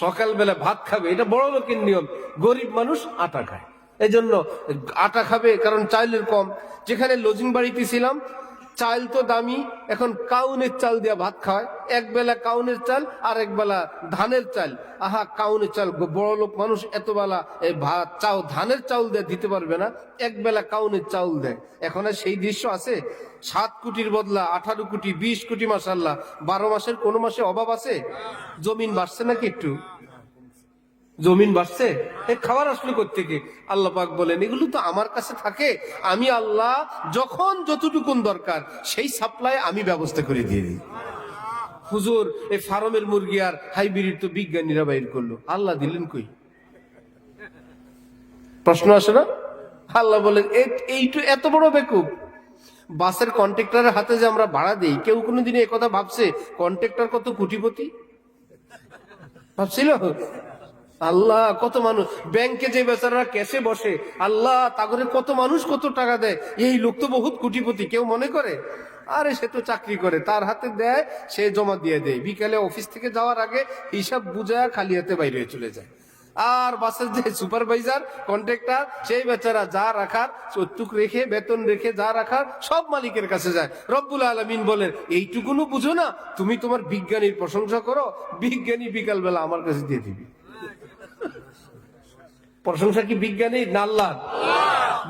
সকালবেলা ভাত খাবে, এটা বড় লোকের নিয়ম, গরিব মানুষ আটা খায়। এই জন্য আটা খাবে, কারণ চাইলের কম। যেখানে লজিং বাড়িতে ছিলাম, চাল তো দামি, এখন কাউনের চাল দিয়া ভাত খায়। এক বেলা কাউনের চাল আর এক বেলা ধানের চাল। আহা, কাউনের চাল, বড় লোক মানুষ এত বেলা ভাত ধানের চাউল দিয়ে দিতে পারবে না, এক বেলা কাউনের চাউল দেয়। এখন আর সেই দৃশ্য আছে? 7 কোটির বদলা 18 কোটি, 20 কোটি, মাশাআল্লাহ। 12 মাসের কোন মাসে অভাব আছে? জমিন বাড়ছে নাকি? একটু জমিন বাড়ছে। খাবার আসলে কোত্থেকে? আল্লাহ পাক বলেন, এগুলো তো আমার কাছে থাকে, আমি আল্লাহ যখন যতটুকুন দরকার সেই সাপ্লাই আমি ব্যবস্থা করে দিয়ে দিই। হুজুর, এই ফার্মের মুরগি আর হাইব্রিড তো বিজ্ঞানীরা বাইর করলো, আল্লাহ দিলেন কই? প্রশ্ন আসে না? আল্লাহ বলেন, এইটু এত বড় বেকুব। বাসের কন্ট্রাক্টরের হাতে যে আমরা ভাড়া দেই, কেউ কোনোদিন এই কথা ভাবছে কন্ট্রাক্টর কত কোটিপতি? ভাবছিল? আল্লাহ, কত মানুষ ব্যাংকে যে বেচারা ক্যাশে বসে, আল্লাহ তাগরে কত মানুষ কত টাকা দেয়, এই লোক তো বহুত কোটিপতি। কেউ মনে করে আরে সে তো চাকরি করে, তার হাতে দেয়, সে জমা দিয়ে দেয়, বিকালে অফিস থেকে যাওয়ার আগে হিসাব বুঝায় খালি হাতে বাইরে চলে যায়। আর বাসের যে সুপারভাইজার কন্ট্রাক্টর, সেই বেচারা যা রাখার চতুক রেখে, বেতন রেখে যা রাখার সব মালিকের কাছে যায়। রব্বুল আলামিন বলেন, এইটুকুনো বুঝো না? তুমি তোমার বিজ্ঞানীর প্রশংসা করো, বিজ্ঞানী বিকাল বেলা আমার কাছে দিয়ে দিবি। প্রশংসা কি বিজ্ঞানীর না আল্লাহ?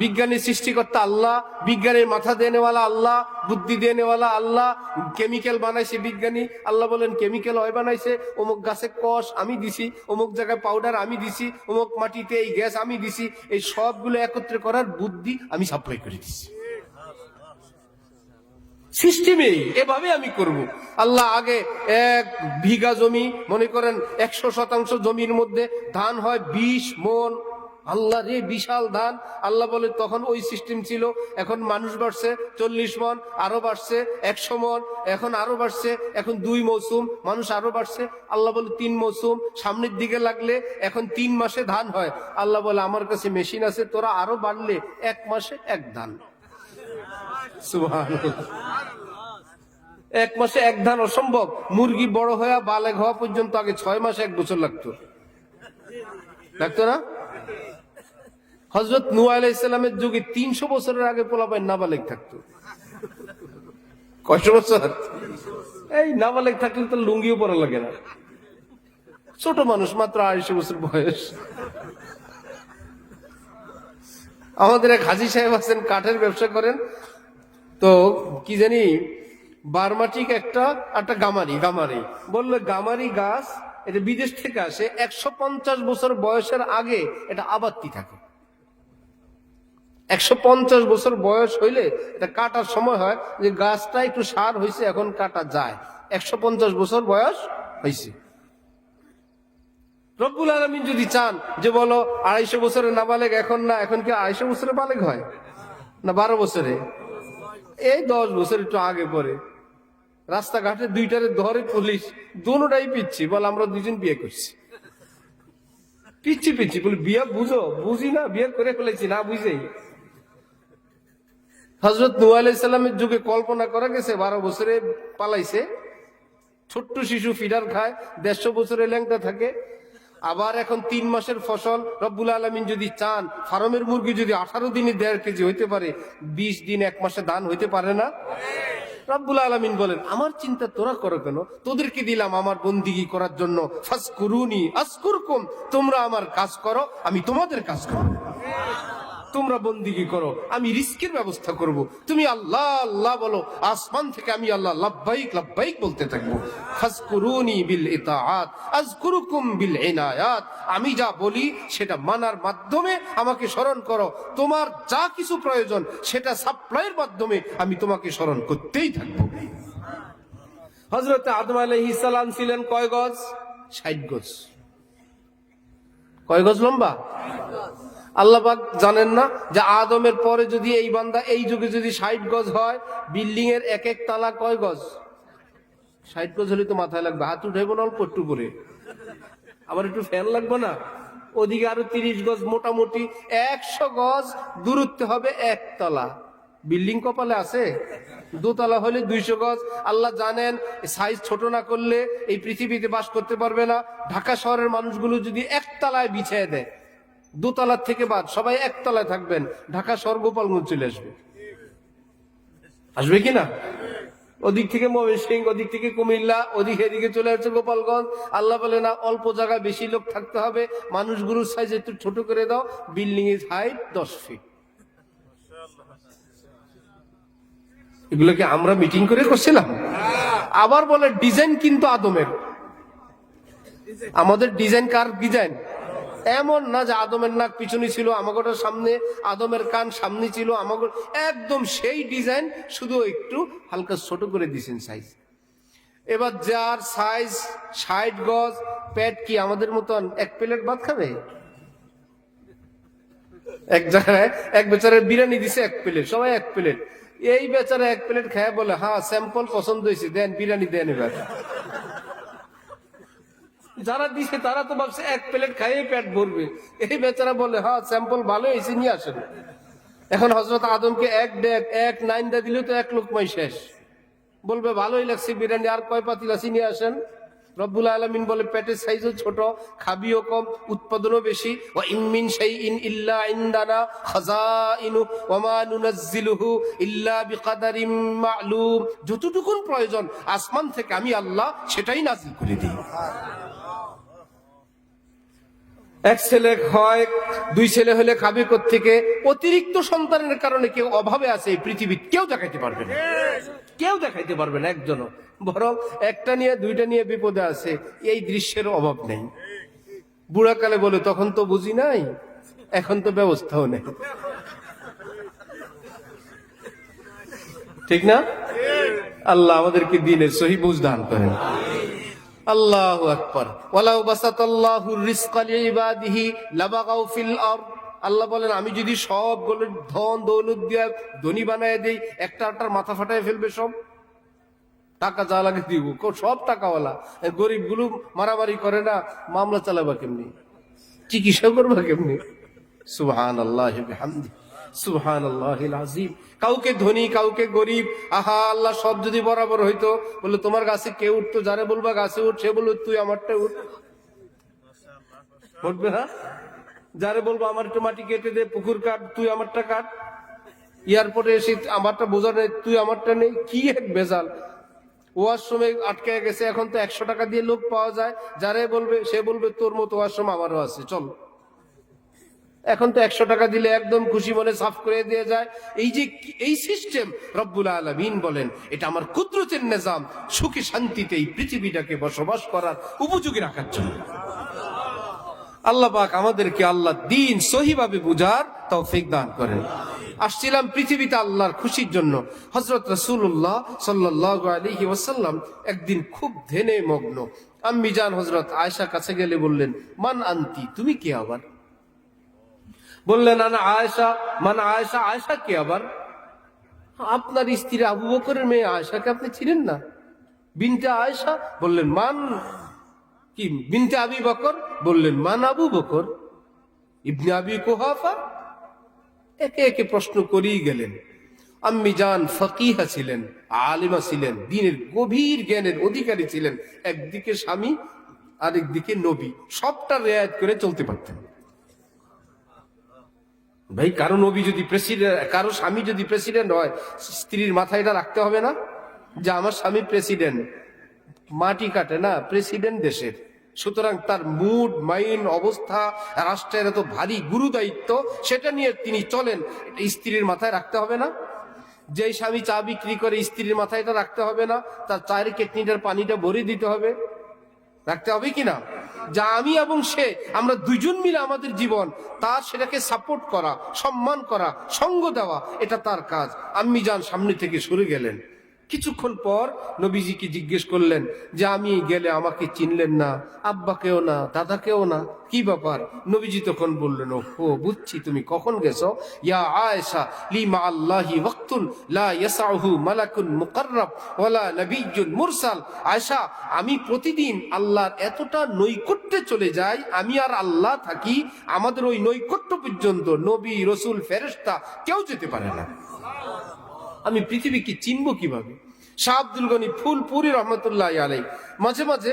বিজ্ঞানীর সৃষ্টিকর্তা আল্লাহ, বিজ্ঞানের মাথা দেনেওয়ালা আল্লাহ, বুদ্ধি দেনেওয়ালা আল্লাহ। কেমিক্যাল বানাইছে বিজ্ঞানী, আল্লাহ বলেন কেমিক্যাল হয় বানাইছে, অমুক গাছে কষ আমি দিছি, অমুক জায়গায় পাউডার আমি দিছি, অমুক মাটিতে এই গ্যাস আমি দিছি, এই সবগুলো একত্রে করার বুদ্ধি আমি সাপ্লাই করে দিছি। সিস্টেমে এভাবে আমি করব। আল্লাহ আগে 1 বিঘা জমি, মনে করেন 100% জমির মধ্যে ধান হয় 20 মণ। আল্লাহ রে, বিশাল ধান। আল্লাহ বলে তখন ওই সিস্টেম ছিল, এখন মানুষ বাড়ছে 40 মণ, আরো বাড়ছে 100 মণ, এখন আরো বাড়ছে, এখন 2 মৌসুম, মানুষ আরো বাড়ছে। আল্লাহ বলে 3 মৌসুম, সামনের দিকে লাগলে এখন 3 মাসে ধান হয়। আল্লাহ বলে আমার কাছে মেশিন আছে, তোরা আরো বাড়লে 1 মাসে 1 ধান। সুবহানাল্লাহ। 1 মাসে 1 ধান অসম্ভব। মুরগি বড় হয়ে বালেগ হওয়া পর্যন্ত আগে 6 মাস 1 বছর লাগতো না? হযরত নূহ আলাইহিস সালামের যুগে 300 বছরের আগে পোলাপাইন নাবালেগ থাকতো। কয়শো বছর? এই নাবালেগ থাকলে তো লুঙ্গিও পরা লাগে না। ছোট মানুষ, মাত্র 250 বছর বয়স। আমাদের এক হাজী সাহেব আছেন, কাঠের ব্যবসা করেন। তো কি জানি বার্মাটিক একটা গামারি বললো, গামারি গাছ এটা বিদেশ থেকে আসে, 150 বছর বয়সের আগে এটা আবাত্তি থাকে। 150 বছর বয়স হইলে এটা কাটার সময় হয়, যে গাছটা একটু সার হয়েছে, এখন কাটা যায়। 150 বছর বয়স হয়েছে। রব্বুল আলামিন যদি চান যে বলো 250 বছরের নাবালেগ এখন না, এখন কি 250 বছরে বালেগ হয় না 12 বছরে? এই 10 বছর একটু আগে পরে রাস্তাঘাটে 2টারে ধরে পুলিশ, দুটোটাই পিচ্ছি, বল আমরা 2জন বিয়ে করছি। পিচ্ছি বলে বিয়ে বুঝো? বুঝি না, বিয়ে করে ফেলেছি না বুঝেই। হযরত নূহ আলাইহিস সালামের যুগে কল্পনা করা গেছে 12 বছরে পালাইছে, ছোট্ট শিশু ফিডার খায়, 150 বছরে ল্যাংটা থাকে। আবার এখন 3 মাসের ফসল রব্বুল আলামিন যদি চান, ফার্মের মুরগি যদি 18 দিনে 1.5 কেজি হইতে পারে, 20 দিন 1 মাসে ধান হইতে পারে না? রব্বুল আলামিন বলেন, আমার চিন্তা তোরা করো কেন? তোদেরকে দিলাম আমার বন্দিগি করার জন্য, ফাসকুরুনি আসকুরকুম, তোমরা আমার কাজ করো, আমি তোমাদের কাজ করব। তোমরা বন্দিগি করো, আমি রিস্কের ব্যবস্থা করব। তুমি আল্লাহ আল্লাহ বলো, আসমান থেকে আমি আল্লাহ লাব্বাইক লাব্বাইক বলতে থাকবো। ফাসকুরুনি বিল ইতাআত আযকুরুকুম বিল ইনায়াত, আমি যা বলি সেটা মানার মাধ্যমে আমাকে স্মরণ করো। তোমার যা কিছু প্রয়োজন সেটা সাপ্লাইয়ের মাধ্যমে আমি তোমাকে স্মরণ করতেই থাকবো। হযরত আদম আলাইহিস সালাম ছিলেন কয় গজ? 60 গজ। কয় গজ লম্বা? আল্লাহ পাক জানেন না যে আদমের পরে যদি এই বান্দা এই যুগে যদি 60 গজ হয়, বিল্ডিং এর এক এক তালা কয় গজ? 60 গজ হলে তো মাথায় লাগবে, হাত উঠাইবো না অল্প একটু করে, আবার একটু ফ্যান লাগবে না? ওদিকে আরো 30 গজ, মোটামুটি 100 গজ দূরত্বে হবে এক তলা। বিল্ডিং কপালে আছে? দোতলা হলে 200 গজ। আল্লাহ জানেন সাইজ ছোট না করলে এই পৃথিবীতে বাস করতে পারবে না। ঢাকা শহরের মানুষগুলো যদি একতলায় বিছিয়ে দেয়, দোতলার থেকে বাদ, সবাই একতলায় থাকবেন, ঢাকা শহর গোপালগঞ্জ চলে আসবে। আসবে কিনা? ওদিক থেকে ময়মনসিংহ, ওদিক থেকে কুমিল্লা, ওদিকে এদিকে চলে আসছে গোপালগঞ্জ। আল্লাহ বলে না, অল্প জায়গায় বেশি লোক থাকতে হবে, মানুষগুলোর সাইজ একটু ছোট করে দাও, বিল্ডিং এর হাইট 10 ফিট। এগুলোকে আমরা মিটিং করে করছিলাম। আবার বলে ডিজাইন কিন্তু আদমের। আমাদের ডিজাইন কার ডিজাইন? এমন না যে আদমের নাক পিছনে ছিল, আমাগোটার সামনে, আদমের কান সামনে ছিল, আমাগো একদম সেই ডিজাইন, শুধু একটু হালকা ছোট করে দিয়েছেন সাইজ। এবার যার সাইজ 60 গজ, পেট কি আমাদের মতন 1 প্লেট ভাত খাবে? এক জায়গায় এক বেচারের বিরিয়ানি দিছে 1 প্লেট, সবাই 1 প্লেট। এই বেচারা 1 প্লেট খায় বলে, হ্যাঁ স্যাম্পল পছন্দ হয়েছে, দেন বিরিয়ানি দেন। এবার যারা দিছে তারা তো ভাবছে 1 প্লেট খাইয়ে পেট ভরবে, এই বেচারা বলে হ্যাঁ স্যাম্পল ভালো হয়েছে, নিয়ে আসেন। এখন হযরত আদমকে এক নাইন্দা দিলেও তো 1 লোকমাই শেষ। বলবে ভালোই লাগছে বিরিয়ানি, আর কয় পাতিল আছে নিয়ে আসেন। রব্বুল আলামিন বলে পেটের সাইজও ছোট, খাবিও কম, উৎপাদনও বেশি। ওয়া ইন মিন শাইইন ইল্লা ইনদানা খাযাইনু ওয়া মা নুনাজ্জিলুহু ইল্লা বিকাদারিম মা'লুম, যতটুকুন প্রয়োজন আসমান থেকে আমি আল্লাহ সেটাই নাযিল করে দিই। 1 ছেলে হয়, 2 ছেলে হলে খাবে কোত্থেকে? অতিরিক্ত সন্তানের কারণে কেউ অভাবে আছে এই পৃথিবীতে, কেউ দেখাইতে পারবে না, কেউ দেখাইতে পারবে না একজনও। বরং একটা নিয়ে 2টা নিয়ে বিপদে আছে, এই দৃশ্যের অভাব নেই। বুড়াকালে বলে তখন তো বুঝি নাই, এখন তো ব্যবস্থাও নেই। ঠিক না? আল্লাহ আমাদেরকে দিনের সহি বুঝ দান করেন। আল্লাহু আকবার। ওয়ালাউ বাসাতাল্লাহু রিজকা লিইবাদিহি লাবাগাউ ফিল আরদ, আল্লাহ বলেন আমি যদি সবগুলো ধন দৌলত দিয়ে ধনী বানায় দেই, একটার মাথা ফাটায় ফেলবে সব। টাকা যা লাগে দিব, সব টাকাওয়ালা। গরিবগুলো মারামারি করে না, মামলা চালাবা কেমনি, চিকিৎসা করবা কেমনি? সুবহানাল্লাহি বিহামদিহি সুবহানাল্লাহিল আযীম। কাউকে ধনী কাউকে গরিব, আহা আল্লাহ সব যদি বরাবর হইতো, বলে তোমার গাছে কে উঠতো, যারে বলবা গাছে উঠ, সে বলবে তুই আমারটা উঠ, উঠবে না? যারে বলবো আমার একটু মাটি কেটে দে, পুকুর কাট, তুই আমারটা কাট। এয়ারপোর্টে এসে আমারটা বোঝা নেই, তুই আমারটা নেই, কি এক বেজাল। ওয়াশরুমে আটকে গেছে, এখন তো 100 টাকা দিয়ে লোক পাওয়া যায়, যারে বলবে সে বলবে তোর মতো ওয়াশরুম আমারও আছে, চল। এখন তো 100 টাকা দিলে একদম খুশি মনে সাফ করে দিয়ে যায়। এই যে এই সিস্টেম, রব্বুল আলামিন বলেন এটা আমার কুদরতের নিজাম, সুখে শান্তিতে এই পৃথিবীটাকে বসবাস করার উপযোগী রাখার জন্য। আল্লাহ পাক আমাদেরকে আল্লাহ দিন সহিভাবে বুঝার তৌফিক দান করেন। আসছিলাম পৃথিবীতে আল্লাহর খুশির জন্য। হযরত রাসূলুল্লাহ সাল্লাল্লাহু আলাইহি ওয়াসাল্লাম একদিন খুব ধ্যানে মগ্ন। আম্মি জান হযরত আয়েশা কাছে গেলে বললেন, মান আনতি, তুমি কে আবার? বললেন আনা আয়েশা। মান আয়েশা, আয়েশা কে আবার? আপনার স্ত্রী আবু বকরের মেয়ে আয়েশাকে আপনি চিনেন না? বিনতে আয়েশা। বললেন মান কি? বিনতে আবি বকর। বললেন মান আবু বকর ইবনে আবি কুহাফা। একে একে প্রশ্ন করেই গেলেন। আম্মি জান ফকিহা ছিলেন, আলিমা ছিলেন, দ্বীনের গভীর জ্ঞানের অধিকারী ছিলেন। একদিকে স্বামী, আরেকদিকে নবী, সবটা রেয়াত করে চলতে পারতেন। ভাই, কারো নবী যদি প্রেসিডেন্ট, কারো স্বামী যদি প্রেসিডেন্ট হয়, স্ত্রীর মাথায় এটা রাখতে হবে না যে আমার স্বামী প্রেসিডেন্ট? মাটি কাটে না, প্রেসিডেন্ট দেশের। সুতরাং তার মুড, মাইন্ড, অবস্থা, রাষ্ট্রের এত ভারী গুরু দায়িত্ব, সেটা নিয়ে তিনি চলেন, স্ত্রীর মাথায় রাখতে হবে না? যে স্বামী চা বিক্রি করে, স্ত্রীর মাথায় এটা রাখতে হবে না? তার চায়ের কেটনিটার পানিটা ভরে দিতে হবে, রাখতে হবে কিনা? যা আমি এবং সে, আমরা দুইজন মিলে আমাদের জীবন, তার সেটাকে সাপোর্ট করা, সম্মান করা, সঙ্গ দেওয়া, এটা তার কাজ। আম্মি জান সামনে থেকে সরে গেলেন। কিছুক্ষণ পর নবীজিকে জিজ্ঞেস করলেন যে আমি গেলে আমাকে চিনলেন না, আব্বাকেও না, দাদাকেও না, কি ব্যাপার? নবীজি তখন বললেন, ও বুঝছি তুমি কখন গেছো। ইয়া আয়েশা, লিমা আল্লাহি ওয়াক্তুন লা ইয়াসাউহু মালাকুন মুকাররাব ওয়ালা নাবিয়্যুন মুরসাল। আয়েশা, আমি প্রতিদিন আল্লাহর এতটা নৈকট্যে চলে যাই, আমি আর আল্লাহ থাকি, আমাদের ওই নৈকট্য পর্যন্ত নবী, রসুল, ফেরেশতা কেউ যেতে পারে না। আমি পৃথিবীকে চিনবো কিভাবে? শাহ আব্দুল গনি ফুলপুরি রহমতুল্লাহ আলাই মাঝে মাঝে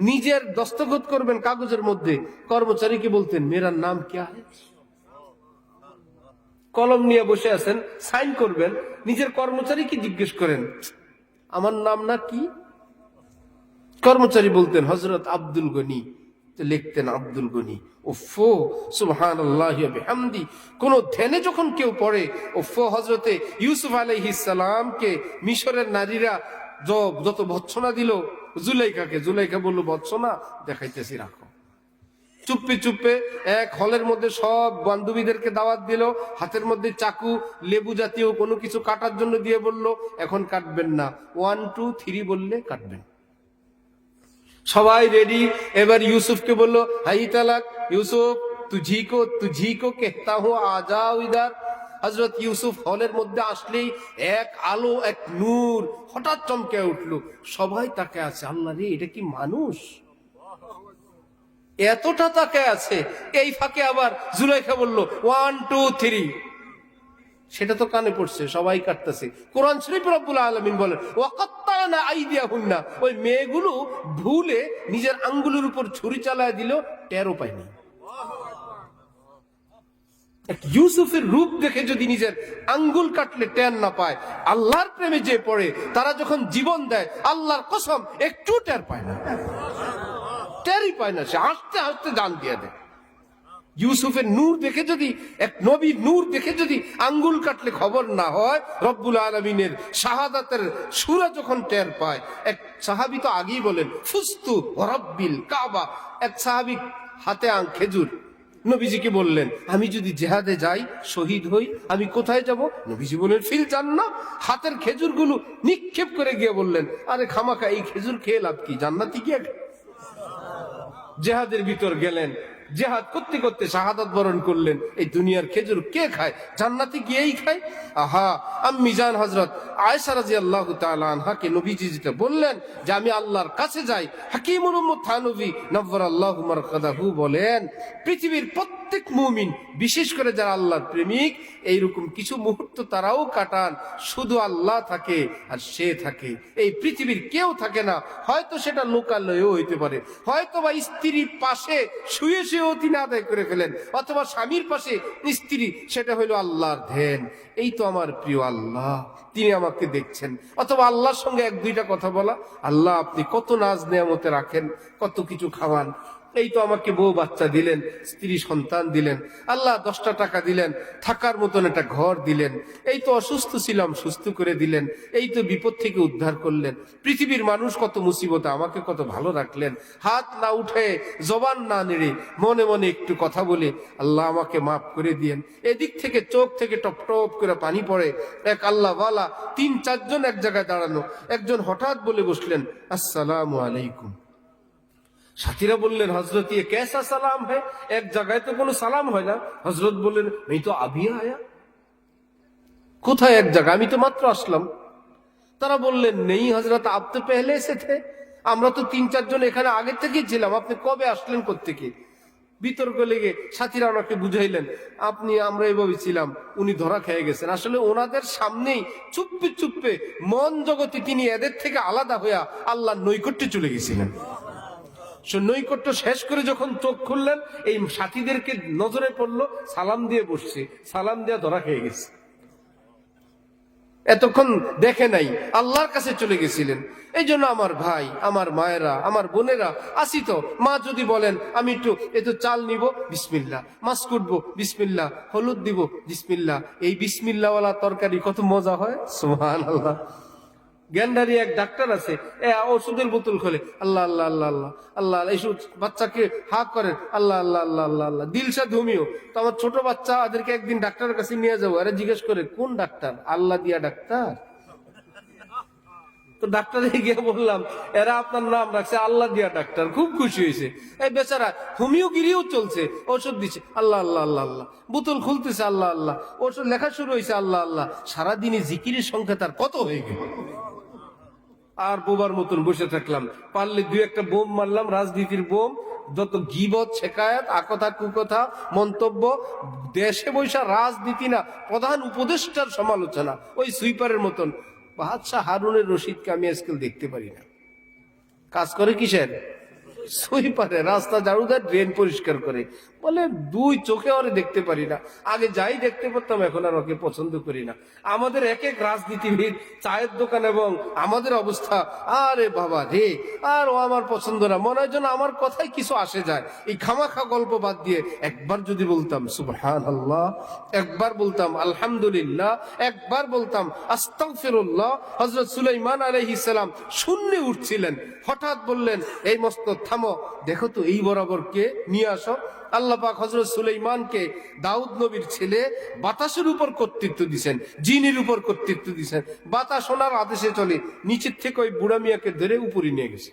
নিজের দস্তখত করবেন কাগজের মধ্যে, কর্মচারীকে বলতেন মেরা নাম ক্যা হ্যায়। কলম নিয়ে বসে আছেন, সাইন করবেন, নিজের কর্মচারীকে জিজ্ঞেস করেন আমার নাম না কি? কর্মচারী বলতেন হযরত আব্দুল গনি, লিখতেন আব্দুল গনি। ওফো সুবহানাল্লাহি ওয়া বিহামদি। কোন ধ্যানে যখন কেউ পড়ে, ওফো হযরতে ইউসুফ আলাইহিস সালামকে মিশরের নারীরা যত ভৎসনা দিল জুলাইখাকে, জুলাইখা বলল ভৎসনা দেখাইতেছি, রাখো। চুপে চুপে এক হলের মধ্যে সব বান্ধবীদেরকে দাওয়াত দিল, হাতের মধ্যে চাকু, লেবু জাতীয় কোনো কিছু কাটার জন্য দিয়ে বলল এখন কাটবেন না, 1 2 3 বললে কাটবেন। সবাই রেডি। এবার ইউসুফকে বললো হাই তালাক, ইউসুফ তুঝি কো कहता हूं आ जाओ इधर। হযরত ইউসুফ হলের মধ্যে আসলেই এক আলো, এক নূর হঠাৎ চমকে উঠলো। সবাই তাকে আছে, আল্লাহ রে, এটা কি মানুষ? এতটা তাকে আছে। এই ফাঁকে আবার জুলাইখা বলল 1 2 3, সেটা তো কানে পড়ছে, সবাই কাটতেছে। কোরআন শরীফ রব্বুল আলামিন বলেন ওয়াকাত্তানা আইদিয়াহুন্না, ওই মেয়েগুলো ভুলে নিজের আঙ্গুলের উপর ছুরি চালায় দিল, টেরও পায়নি। ইউসুফের রূপ দেখে যদি নিজের আঙ্গুল কাটলে টের না পায়, আল্লাহর প্রেমে যে পড়ে তারা যখন জীবন দেয়, আল্লাহর কসম একটু টের পায় না, টেরই পায় না, সে হাসতে হাসতে জান দিয়ে দেয়। ইউসুফের নূর দেখে যদি, এক নবীর নূর দেখে যদি আঙ্গুল কাটলে খবর না হয়, রব্বুল আলামিনের শাহাদাতের সূরা যখন টের পায়। এক সাহাবী তো আগেই বলেন ফুস্তু রাব্বিল কাবা, এক সাহাবী হাতে খেজুর, নবীজিকে বললেন আমি যদি জিহাদে যাই, শহীদ হই, আমি কোথায় যাব? নবীজি বললেন ফিল জান্নাহ। হাতের খেজুরগুলো নিক্ষেপ করে গিয়ে বললেন আরে খামাখা এই খেজুর খেয়ে লাভ কি, জান্নাতি গিয়ে। জিহাদের ভিতর গেলেন, জিহাদ করতে করতে শাহাদাত বরণ করলেন। এই দুনিয়ার খেজুর কে খায়? জান্নাতে গিয়েই খায়। আহা, আম্মি জান হযরত আয়েশা রাদিয়াল্লাহু তাআলা আনহাকে নবীজি যেটা বললেন যে আমি আল্লাহর কাছে যাই, হাকিমুল উম্মত থানভী নওয়ারাল্লাহু মারকাদাহু বলেন পৃথিবীর প্রত্যেক মুমিন, বিশেষ করে যারা আল্লাহর প্রেমিক, এইরকম কিছু মুহূর্ত তারাও কাটান, শুধু আল্লাহ থাকে আর সে থাকে, এই পৃথিবীর কেউ থাকে না। হয়তো সেটা লোকালয়েও হইতে পারে, হয়তো বা স্ত্রীর পাশে শুয়ে শুয়েও তিনি আদায় করে ফেলেন, অথবা স্বামীর পাশে স্ত্রী, সেটা হইল আল্লাহর ধ্যান। এই তো আমার প্রিয় আল্লাহ, তিনি আমাকে দেখছেন। অথবা আল্লাহর সঙ্গে 1-2টা কথা বলা, আল্লাহ আপনি কত নাজ নেয়ামতে রাখেন, কত কিছু খাওয়ান, এই তো আমাকে বউ বাচ্চা দিলেন, স্ত্রী সন্তান দিলেন, আল্লাহ 10টা টাকা দিলেন, থাকার মতন একটা ঘর দিলেন, এই তো অসুস্থ ছিলাম সুস্থ করে দিলেন, এই তো বিপদ থেকে উদ্ধার করলেন। পৃথিবীর মানুষ কত মুসিবতে আমাকে কত ভালো রাখলেন। হাত না উঠে, জবান না নেড়ে, মনে মনে একটু কথা বলে আল্লাহ আমাকে মাফ করে দিয়েন। এদিক থেকে চোখ থেকে টপ টপ করে পানি পড়ে। এক আল্লাহওয়ালা 3-4 জন এক জায়গায় দাঁড়ানো, একজন হঠাৎ বলে বসলেন আসসালামু আলাইকুম। সাথীরা বললেন হযরত ये कैसा সালাম है, এক জায়গায় তো কোনো সালাম হয় না। হযরত বললেন मैं तो अभी आया। কোথায় এক জায়গা, আমি তো মাত্র আসলাম। তারা বললেন নেই হযরত आप तो पहले से थे, আমরা তো 3-4 জন এখানে আগে থেকেই ছিলাম, আপনি কবে আসলেন কোত্থেকে? বিতর্ক লেগে সাথীরা ওনাকে বুঝাইলেন, আমরা এভাবে ছিলাম, উনি ধরা খেয়ে গেছেন। আসলে ওনাদের সামনেই চুপে চুপে মন জগতে তিনি এদের থেকে আলাদা হইয়া আল্লাহর নৈকট্যে চলে গেছিলেন। নৈকট্য শেষ করে যখন চোখ খুললেন, এই সাথীদেরকে নজরে পড়লো, সালাম দিয়ে বসছে, সালাম দিয়ে ধরা খেয়ে গেছে। এতক্ষণ দেখে নাই, আল্লাহর কাছে চলে গেছিলেন। এই জন্য আমার ভাই, আমার মায়েরা, আমার বোনেরা, আসি তো, মা যদি বলেন আমি একটু চাল নিব, বিসমিল্লাহ, মাছ কুটবো, বিসমিল্লাহ, হলুদ দিব, বিসমিল্লাহ। এই বিসমিল্লাহওয়ালা তরকারি কত মজা হয়, সুবহানাল্লাহ। গ্যান্ডারি এক ডাক্তার আছে, ওষুধের বোতল খোলে, আল্লাহ আল্লাহ আল্লাহ আল্লাহ আল্লাহ, এই বাচ্চাকে হা করেন, আল্লাহ আল্লাহ আল্লাহ আল্লাহ আল্লাহ। দিলশাদ হোমিও। তো আমার ছোট বাচ্চা, ওদেরকে একদিন ডাক্তারের কাছে নিয়ে যাবো, আরে জিজ্ঞেস করে কোন ডাক্তার? আল্লাহ দিয়া ডাক্তার। তো ডাক্তারে গিয়ে বললাম, এরা আপনার নাম রাখছে আল্লাহ দিয়া ডাক্তার। খুব খুশি হয়েছে। এই বেচারা হোমিওগিরিও চলছে, ওষুধ দিচ্ছে, আল্লাহ আল্লাহ আল্লাহ আল্লাহ, বোতল খুলতেছে, আল্লাহ আল্লাহ, ওষুধ লেখা শুরু হয়েছে, আল্লাহ আল্লাহ। সারাদিনে জিকিরের সংখ্যা তার কত হয়ে গেল। আর বোবার মতন বসে থাকলাম। পারলে দুই একটা বোম মারলাম, রাজনীতির বোম, যত গীবত, শেকায়াত, আকথা কুকথা, মন্তব্য, দেশে বৈশা রাজনীতি না, প্রধান উপদেষ্টার সমালোচনা, ওই সুইপারের মতন। বাদশাহ হারুনের রশিদকে আমি আজকাল দেখতে পারি না। কাজ করে কিসের? সুইপারে, রাস্তা ঝাড়ু দেয়, ড্রেন পরিষ্কার করে। বলে দুই চোখে ওরে দেখতে পারি না। আগে যাই দেখতে পারতাম, এখন আর ওকে পছন্দ করি না। আমাদের এক এক রাজনীতিবিদ, চায়ের দোকান এবং আমাদের অবস্থা, আরে বাবা রে, আর ও আমার পছন্দ না। মনে হয় যেন আমার কথায় কিছু আসে যায়। এই খামাখা গল্প বাদ দিয়ে একবার যদি বলতাম সুবহানাল্লাহ, একবার বলতাম আলহামদুলিল্লাহ, একবার বলতাম আস্তাগফিরুল্লাহ। হযরত সুলাইমান আলাইহিস সালাম শূন্যে উঠছিলেন, হঠাৎ বললেন, এই মস্তক থামো, দেখো তো এই বরাবর কে, নিয়ে আসো। আল্লাহ পাক হযরত সুলাইমানকে, দাউদ নবীর ছেলে, বাতাসের উপর কর্তৃত্ব দিয়েছেন, জিনের উপর কর্তৃত্ব দিয়েছেন। বাতাস ওনার আদেশে চলে। নিচের থেকে ওই বুড়া মিয়াকে ধরে উপরে নিয়ে গেছে।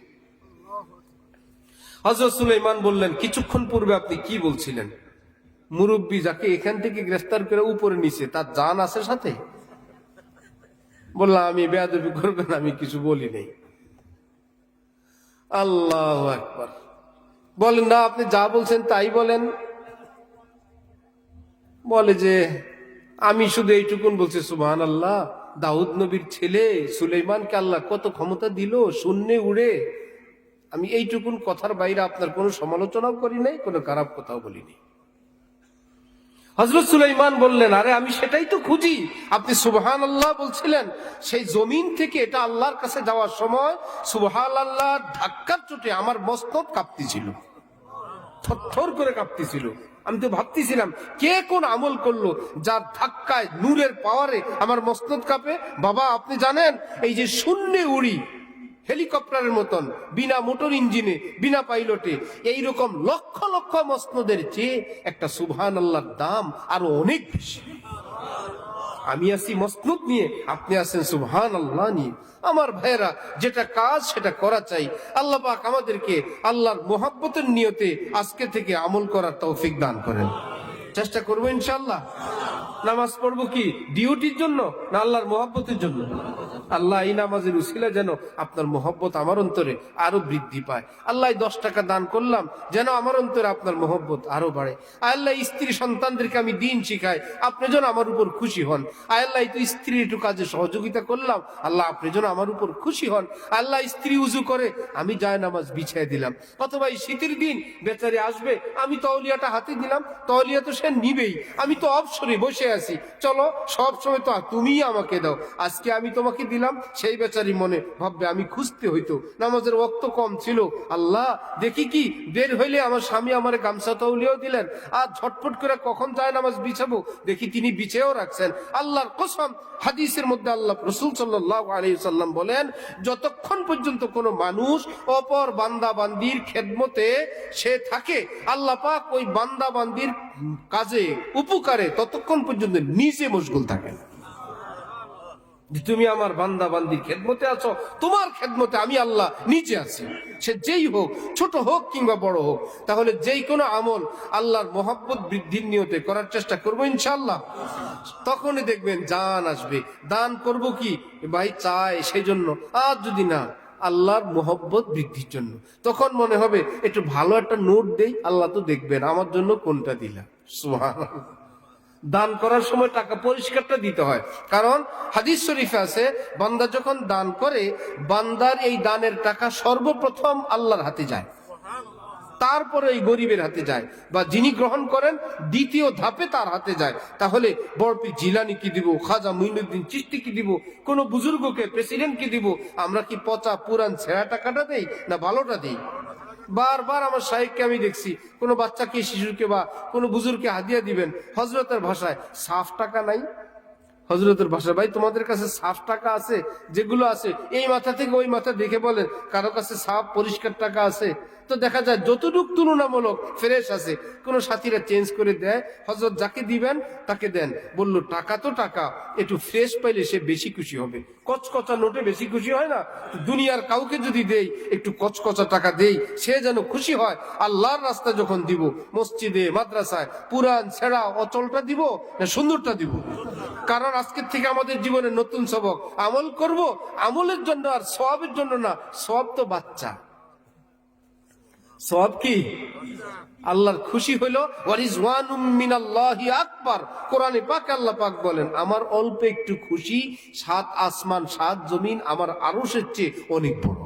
হযরত সুলাইমান বললেন, কিছুক্ষণ পূর্বে আপনি কি বলছিলেন? মুরব্বী যাকে এখান থেকে গ্রেফতার করে উপরে নিছে, তার জান আছে সাথে? বললাম, আমি বেয়াদবি করবেন, আমি কিছু বলি নাই। আল্লাহু আকবার। বলেন না, আপনি যা বলছেন তাই বলেন। বলে যে আমি শুধু এইটুকুন বলছি, সুবহানাল্লাহ, দাউদ নবীর ছেলে সুলাইমানকে আল্লাহ কত ক্ষমতা দিল, শূন্যে উড়ে। আমি এইটুকুন কথার বাইরে আপনার কোনো সমালোচনাও করি নাই, কোনো খারাপ কথাও বলিনি। হযরত সুলাইমান বললেন, আরে আমি সেটাই তো খুঁজি। আপনি সুবহানাল্লাহ বলছিলেন, সেই জমিন থেকে এটা আল্লাহর কাছে যাওয়ার সময় সুবহানাল্লাহ ধাক্কার চোটে আমার মস্তক কাঁপতেছিল, থরথর করে কাঁপতেছিল। আমি তো ভাবতেছিলাম কে কোন আমল করলো যার ধাক্কায়, নূরের পাওয়ারে আমার মস্তক কাঁপে। বাবা আপনি জানেন, এই যে শূন্যে উড়ি হেলিকপ্টারের মতন, বিনা মোটর ইঞ্জিনে, বিনা পাইলটে, এইরকম লক্ষ লক্ষ মসনদের চেয়ে একটা সুবহানাল্লাহর দাম আরো অনেক বেশি। আমি আছি মসনদ নিয়ে, আপনি আছেন সুবহানাল্লাহ নিয়ে। আমার ভাইয়েরা, যেটা কাজ সেটা করা চাই। আল্লাহ পাক আমাদেরকে আল্লাহর মোহাব্বতের নিয়তে আজকে থেকে আমল করার তৌফিক দান করেন। চেষ্টা করবো ইনশাআল্লাহ। নামাজ পড়বো কি ডিউটির জন্য না আল্লাহর মোহাব্বতের জন্য? আল্লাহ এই নামাজের উসিলা যেন আপনার মোহব্বত আমার অন্তরে আরো বৃদ্ধি পায়। আল্লাহ 10 টাকা দান করলাম যেন আমার অন্তরে আপনার মোহব্বত আরো বাড়ে। আল্লাহ স্ত্রী সন্তানদেরকে আমি দিন শিখাই, আপনি যেন আমার উপর খুশি হন। আল্লাহ তো স্ত্রী একটু কাজে সহযোগিতা করলাম, আল্লাহ আপনি যেন আমার উপর খুশি হন। আল্লাহ স্ত্রী উজু করে, আমি যায় নামাজ বিছিয়ে দিলাম। অথবা এই শীতের দিন বেচারি আসবে, আমি তওলিয়াটা হাতে দিলাম, তওলিয়া তো সে নিবেই, আমি তো অবসরে বসে আছি, চলো সব সময় তো তুমিই আমাকে দাও, আজকে আমি তোমাকে দিলাম। সেই বেচারি মনে ভাববে আমি খুঁজতে হইতো, নামাজের ওয়াক্ত কম ছিল, আল্লাহ দেখি কি বের হইলে আমার স্বামী আমার গামছা তৌলিয়াও দিলেন, আর ঝটপট করে কখন যায় নামাজ বিছাবো দেখি তিনি বিছেও রাখছেন। আল্লাহর কসম, হাদিসের মধ্যে আল্লাহ রাসূল সাল্লাল্লাহু আলাইহি সাল্লাম বলেন, যতক্ষণ পর্যন্ত কোনো মানুষ অপর বান্দা বান্দির খেদমতে সে থাকে, আল্লাহ পাক ওই বান্দা বান্দির কাজে উপকারে ততক্ষণ পর্যন্ত নিজে মশগুল থাকেন। তুমি আমার বান্দা বান্দির খেদমতে আছো, তোমার খেদমতে আমি আল্লাহ নিজে আছি। সে যেই হোক, ছোট হোক কিংবা বড় হোক। তাহলে যেই কোনো আমল আল্লাহর মোহাব্বত বৃদ্ধির নিয়তে করার চেষ্টা করবো ইনশাআল্লাহ। তখনই দেখবেন জান আসবে। দান করব কি ভাই চাই সেই জন্য, আর যদি না আল্লাহর মোহব্বত বৃদ্ধির জন্য। তখন মনে হবে একটু ভালো একটা নোট দেই, আল্লাহ তো দেখবেন আমার জন্য কোনটা দিলাম। সুবহানাল্লাহ। দান করার সময় টাকা পরিষ্কারটা দিতে হয়, কারণ হাদিস শরীফে আছে বান্দা যখন দান করে বান্দার এই দানের টাকা সর্বপ্রথম আল্লাহর হাতে যায়, তারপরে এই গরিবের হাতে যায়, বা যিনি গ্রহণ করেন দ্বিতীয় ধাপে তার হাতে যায়। তাহলে বড়পীর জিলানি কি দিব, খাজা মুঈনুদ্দিন চিশতি কি দিব, কোন বুজুর্গকে প্রেসিডেন্ট কি দিব? আমরা কি পচা পুরান ছেঁড়া টাকাটা দেই না ভালোটা দেই? বারবার আমার শাইখকে আমি দেখছি কোন বাচ্চাকে শিশুকে বা কোনো বুজুর্গকে হাদিয়া দিবেন, হযরতের ভাষায় সাফ টাকা নাই। হযরতের ভাষায় ভাই তোমাদের কাছে সাফ টাকা আছে? যেগুলো আছে এই মাথা থেকে ওই মাথা দেখে বলেন কারো কাছে সাফ পরিষ্কার টাকা আছে? তো দেখা যায় যতটুক তুলনামূলক ফ্রেশ আছে, কোন সাথীরা চেঞ্জ করে দেয়, হযরত যাকে দিবেন তাকে দেন। বললো টাকা তো টাকা, একটু ফ্রেশ পাইলে সে বেশি খুশি হবে। কচকচা নোটে বেশি খুশি হয় না? দুনিয়ার কাউকে যদি দেই একটু কচকচা টাকা দেই, সে যেন খুশি হয়। আল্লাহর রাস্তায় যখন দিব, মসজিদে মাদ্রাসায় পুরান ছেঁড়া অচলটা দিব না সুন্দরটা দিব? কারণ আজকের থেকে আমাদের জীবনে নতুন সবক, আমল করব আমলের জন্য আর সওয়াবের জন্য না। সওয়াব তো বাচ্চা, সওয়াব কি আল্লাহর খুশি হইল ওয়ারিজওয়ানুম মিনাল্লাহি আকবার। কোরআনে পাক আল্লাহ পাক বলেন আমার অল্প একটু খুশি 7 আসমান 7 জমিন আমার আরশের চেয়ে অনেক বড়।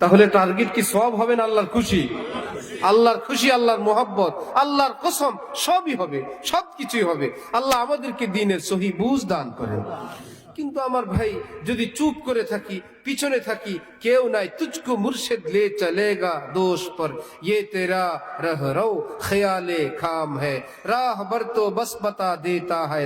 তাহলে টার্গেট কি সওয়াব হবে না আল্লাহর খুশি? আল্লাহর খুশি, আল্লাহর মোহাব্বত, আল্লাহর কসম সবই হবে, সবকিছুই হবে। আল্লাহ আমাদেরকে দ্বীনের সহি বুঝ দান করেন। কিন্তু আমার ভাই যদি চুপ করে থাকি, পিছনে থাকি, কেউ নাই, তুঝকো মুর্শিদ লে চলেগা দোষ পর, ये तेरा रह रो ख्याले खाम है, राह बर तो बस बता देता है,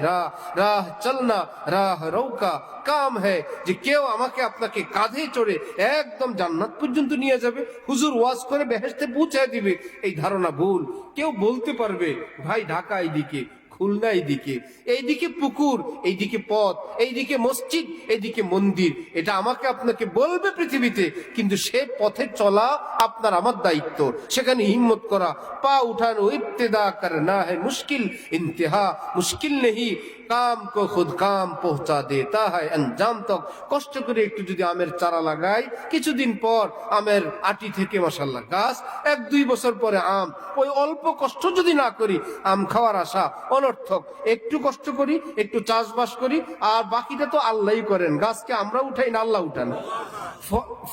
राह चलना राह रो का কাম হ্যায়। যে কেউ আমাকে আপনাকে কাঁধে চড়ে একদম জান্নাত পর্যন্ত নিয়ে যাবে, হুজুর ওয়াজ করে বেহেশতে পৌঁছায় দিবে, এই ধারণা ভুল। কেউ বলতে পারবে ভাই ঢাকা এইদিকে, খুলনা এইদিকে, এইদিকে পুকুর, এইদিকে পথ, এইদিকে মসজিদ, এইদিকে মন্দির, এটা আমাকে আপনাকে বলবে পৃথিবীতে, কিন্তু সে পথে চলা আপনার আমার দায়িত্ব। সেখানে হিম্মত করা, পা উঠানো, ইবতেদা করনা है মুশকিল, ইন্তেহা মুশকিল नहीं, কাম কো খুদ কাম পৌঁছা দেতা है अंजाम तक। কষ্ট করে একটু যদি আমের চারা লাগাই, কিছুদিন পর আমের আটি থেকে মাশাআল্লাহ গাছ, 1-2 বছর পরে আম। ওই অল্প কষ্ট যদি না করি, আম খাওয়ার আশা অনর্থক। একটু কষ্ট করি, একটু চাষবাস করি, আর বাকিটা তো আল্লাহই করেন। গাছকে আমরা উঠাই না, আল্লাহ উঠান।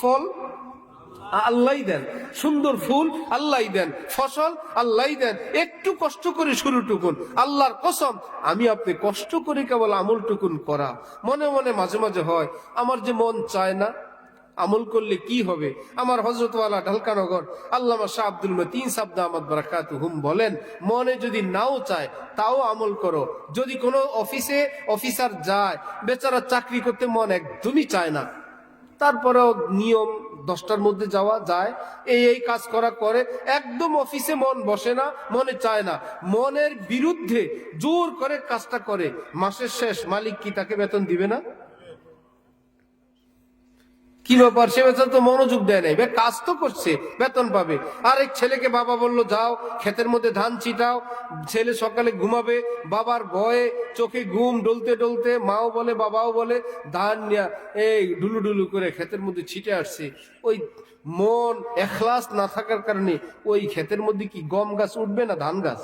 ফল আল্লাহই দেন, সুন্দর ফুল আল্লাহই দেন, ফসল আল্লাহই দেন। একটু কষ্ট করে শুরুটুকুন, আল্লাহর কসম আমি আপনি কষ্ট করে কেবল আমলটুকুন করা। মনে মনে মাঝে মাঝে হয় আমার যে মন চায় না, আমল করলে কি হবে? আমার হযরতওয়ালা ঢালকানগর আল্লামা শাহ আব্দুল মতিন সাহেব দামাত বারাকাতুহুম বলেন, মনে যদি নাও চায় তাও আমল করো। যদি কোনো অফিসে অফিসার যায়, বেচারা চাকরি করতে মন একদমই চায় না, তারপরেও নিয়ম 10টার মধ্যে যাওয়া যায়, এই কাজ করা করে, একদম অফিসে মন বসে না, মনে চায় না, মনের বিরুদ্ধে জোর করে কাজটা করে, মাসের শেষ মালিক কি তাকে বেতন দিবে না? কি ব্যাপার, সে বেতন তো মনোযোগ দেয় নাই, কাজ তো করছে, বেতন পাবে। আরেক ছেলেকে বাবা বলল যাও ক্ষেতের মধ্যে ধান ছিটাও, ছেলে সকালে ঘুমাবে, বাবার ভয়ে চোখে ঘুম ডলতে ডলতে, মাও বলে বাবাও বলে, ধান নিয়ে এই ডুলু ডুলু করে ক্ষেতের মধ্যে ছিটে আসছে। ওই মন এখলাস না থাকার কারণে ওই ক্ষেতের মধ্যে কি গম গাছ উঠবে না ধান গাছ?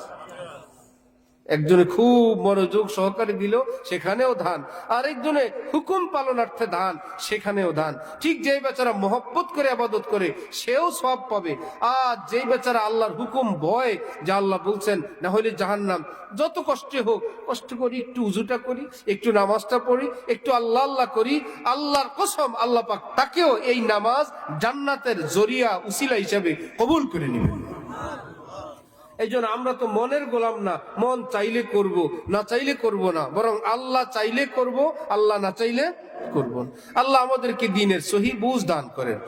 একজনে খুব মনোযোগ সহকারে দিল, সেখানেও ধান। আরেকজনে হুকুম পালনার্থে ধান, সেখানেও ধান। ঠিক যেই বেচারা মহব্বত করে ইবাদত করে সেও সওয়াব পাবে, আর যেই বেচারা আল্লাহর হুকুম ভয়, যে আল্লাহ বলছেন না হলে জাহান্নাম, যত কষ্টে হোক কষ্ট করি, একটু উজুটা করি, একটু নামাজটা পড়ি, একটু আল্লাহ আল্লাহ করি, আল্লাহর কসম আল্লাহ পাক তাকেও এই নামাজ জান্নাতের জরিয়া উসিলা হিসেবে কবুল করে নেবেন। এই জন্য আমরা তো মনের গোলাম না, মন চাইলে করব, না চাইলে করব না, বরং আল্লাহ চাইলে করব, আল্লাহ না চাইলে করব না। আল্লাহ আমাদেরকে দ্বীনের সহি বুঝ দান করেন।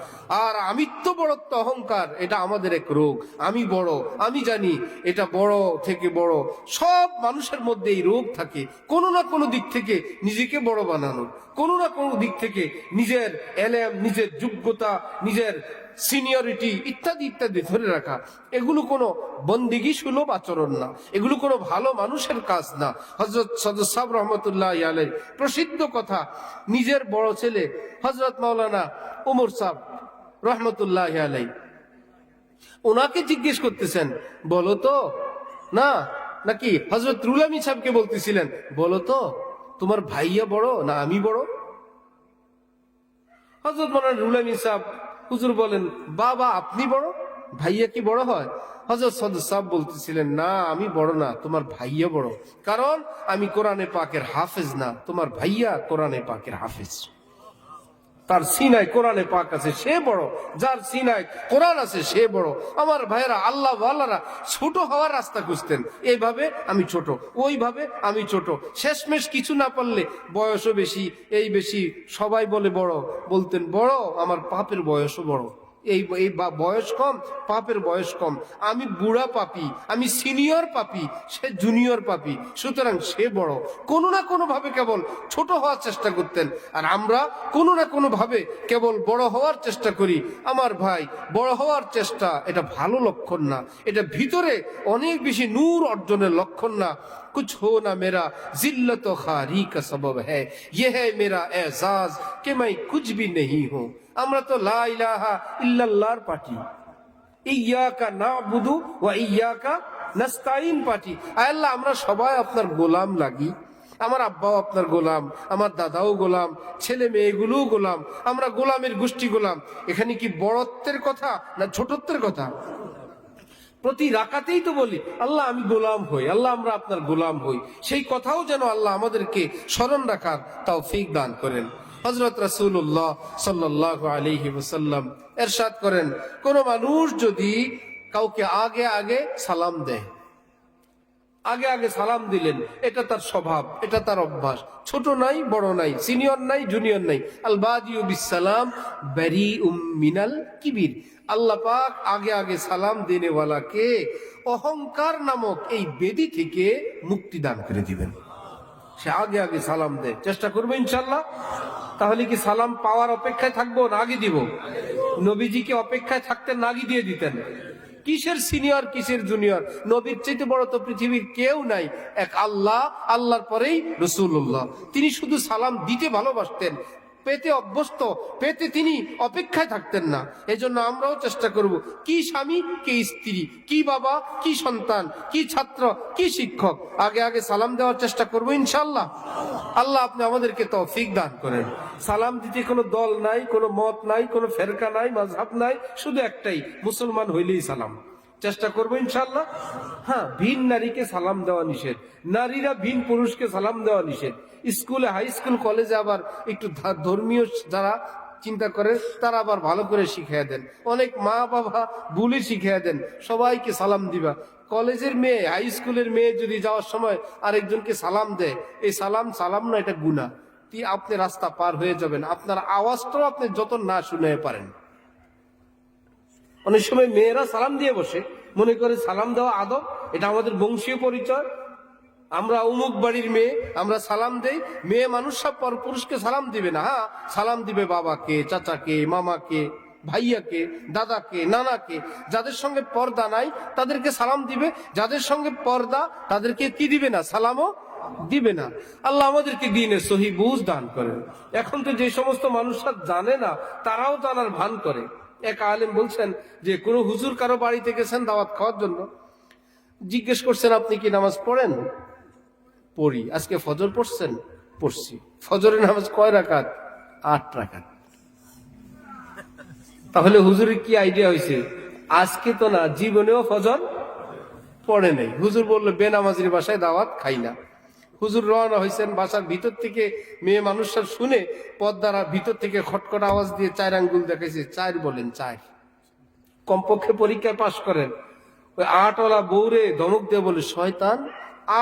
আর আমিত্ব বড়ত্ব অহংকার, এটা আমাদের এক রোগ। আমি বড়, আমি জানি, এটা বড় থেকে বড়, সব মানুষের মধ্যে এই রোগ থাকে। কোনো না কোনো দিক থেকে নিজেকে বড় বানানোর, কোনো না কোনো দিক থেকে নিজের এলেম, নিজের যোগ্যতা, নিজের সিনিয়রিটি ইত্যাদি ইত্যাদি ধরে রাখা, এগুলো কোনো বন্দিগি সুলভ আচরণ না, এগুলো কোনো ভালো মানুষের কাজ না। হযরত সদর সাহেব রহমতুল্লাহ আলাইহি প্রসিদ্ধ কথা, নিজের বড় ছেলে হযরত মাওলানা ওমর সাহেব রহমতুল্লাহ আলাই, ওনাকে জিজ্ঞেস করতেছেন, বলো তো না, নাকি হযরত রুহুল আমিন সাহেবকে বলতেছিলেন, বলো তো তোমার ভাইয়া বড় না আমি বড়? হযরত মাওলানা রুহুল আমিন সাহেব হুজুর বলেন, বাবা আপনি বড়, ভাইয়া কি বড় হয়? হযরত সদর সাহেব বলতেছিলেন, না আমি বড় না, তোমার ভাইয়া বড়, কারণ আমি কোরআনে পাকের হাফেজ না, তোমার ভাইয়া কোরআনে পাকের হাফেজ। তার সিনায় কোরআনে পাক আছে, সে বড়, যার সিনায় কোরআন আছে সে বড়। আমার ভাইয়েরা, আল্লাহ ওয়ালারা ছোট হওয়ার রাস্তা খুঁজতেন, এইভাবে আমি ছোট, ওইভাবে আমি ছোট, শেষমেশ কিছু না পারলে বয়সও বেশি, এই বেশি, সবাই বলে বড়, বলতেন বড়, আমার পাপের বয়সও বড়, এই বয়স কম, পাপের বয়স কম, আমি বুড়া পাপী, আমি সিনিয়র পাপী, সে জুনিয়র পাপী, সুতরাং সে বড়। কোনো না কোনো ভাবে কেবল ছোট হওয়ার চেষ্টা করতেন, আর আমরা কোনো না কোনো ভাবে কেবল বড় হওয়ার চেষ্টা করি। আমার ভাই, বড় হওয়ার চেষ্টা এটা ভালো লক্ষণ না, এটা ভিতরে অনেক বেশি নূর অর্জনের লক্ষণ না। कुछ हो ना मेरा जिल्लत खारी का सबब है, ये है मेरा एजाज कि मैं कुछ भी नहीं हूं। আমরা তো লা ইলাহা ইল্লাল্লাহর পার্টি, ইয়্যাকা না'বুদু ওয়া ইয়্যাকা নাস্তাইন পার্টি। আয় আল্লাহ, আমরা সবাই আপনার গোলাম লাগি, আমার আব্বাও আপনার গোলাম, আমার দাদাও গোলাম, ছেলে মেয়েগুলোও গোলাম, আমরা গোলামের গোষ্ঠী গোলাম। এখানে কি বড়ত্বের কথা না ছোটত্বের কথা? প্রতি রাকাতেই তো বলি, আল্লাহ আমি গোলাম হই, আল্লাহ আমরা আপনার গোলাম হই। সেই কথাও যেন আল্লাহ আমাদেরকে স্মরণ রাখার তৌফিক দান করেন। হযরত রাসূলুল্লাহ সাল্লাল্লাহু আলাইহি ওয়াসাল্লাম ইরশাদ করেন, কোন মানুষ যদি কাউকে আগে আগে সালাম দেয়, আগে আগে সালাম দিলেন, এটা তার স্বভাব, এটা তার অভ্যাস, ছোট নাই বড় নাই, সিনিয়র নাই জুনিয়র নাই। আল বাদিউ বিস সালাম বারিউম মিনাল কিবির। আল্লাহ পাক আগে আগে সালাম দেনে ওয়ালাকে অহংকার নামক এই বেদি থেকে মুক্তি দান করে দিবেন। সে আগে আগে সালাম দেয়, চেষ্টা করবো ইনশাল্লাহ। তাহলে কি সালাম পাওয়ার অপেক্ষায় থাকবো না আগে দিব? নবীজিকে অপেক্ষায় থাকতেন না আগে দিয়ে দিতেন? কিসের সিনিয়র কিসের জুনিয়র? নবীর চাইতে বড় তো পৃথিবীর কেউ নাই, এক আল্লাহ, আল্লাহর পরেই রাসূলুল্লাহ। তিনি শুধু সালাম দিতে ভালোবাসতেন, পেতে অভ্যস্ত, পেতে তিনি অপেক্ষায় থাকতেন না। এজন্য আমরাও চেষ্টা করব, কি স্বামী কি স্ত্রী, কি বাবা কি সন্তান, কি ছাত্র কি শিক্ষক, আগে আগে সালাম দেওয়ার চেষ্টা করব ইনশাআল্লাহ। আল্লাহ আপনি আমাদেরকে তৌফিক দান করেন। সালাম দিতে কোনো দল নাই, কোনো মত নাই, কোনো ফেরকা নাই, মাযহাব নাই, শুধু একটাই, মুসলমান হইলেই সালাম। চেষ্টা করবো ইনশাআল্লাহ। হ্যাঁ, ভিন নারীকে সালাম দেওয়া নিষেধ, নারীরা ভিন পুরুষকে সালাম দেওয়া নিষেধ। স্কুলে, হাই স্কুল, কলেজে আবার একটু ধর্মীয় যারা চিন্তা করে তারা আবার ভালো করে শিখিয়ে দেন, অনেক মা বাবা ভুলে শিখিয়ে দেন, সবাইকে সালাম দিবা। কলেজের মেয়ে, হাই স্কুলের মেয়ে যদি যাওয়ার সময় আরেকজনকে সালাম দেয়, এই সালাম সালাম না, এটা গুনাহ। আপনি রাস্তা পার হয়ে যাবেন, আপনার আওয়াজটাও আপনি যত না শুনে পারেন। অনেক সময় মেয়েরা সালাম দিয়ে বসে, মনে করে সালাম দেওয়া আদব, এটা আমাদের বংশীয় পরিচয়, আমরা অমুক বাড়ির মেয়ে, আমরা সালাম দেই। মেয়ে মানুষ সব পর পুরুষকে সালাম দিবে না। হ্যাঁ, সালাম দিবে বাবাকে, চাচাকে, মামাকে, ভাইয়াকে, দাদাকে, নানাকে। যাদের সঙ্গে পর্দা নাই তাদেরকে সালাম দিবে, যাদের সঙ্গে পর্দা তাদেরকে কি দিবে না, সালামও দিবে না। আল্লাহ আমাদেরকে দ্বীনের সহি বুঝ দান করেন। এখন তো যে সমস্ত মানুষরা জানে না, তারাও জানার ভান করে। এক আলেম বলছেন যে কোন হুজুর কারো বাড়িতে গেছেন দাওয়াত খাওয়ার জন্য, জিজ্ঞেস করছেন আপনি কি নামাজ পড়েন? পড়ি। আজকে ফজর পড়ছেন? পড়ছি। ফজরের নামাজ কয় রাকাত? 8 রাকাত। তাহলে হুজুরের কি আইডিয়া হয়েছে, আজকে তো না, জীবনেও ফজর পড়ে নাই। হুজুর বললো বেনামাজির বাসায় দাওয়াত খাই না। হুজুর রওনা হয়েছেন, বাসার ভিতর থেকে মেয়ে মানুষরা শুনে পর্দারা ভিতর থেকে খটখট আওয়াজ দিয়ে 4 আঙ্গুল দেখাইছে, 4 বলেন, 4। কমপক্ষে পরীক্ষায় পাশ করেন। ওই 8ওয়ালা বউরে ধমক দিয়ে বলে, শয়তান,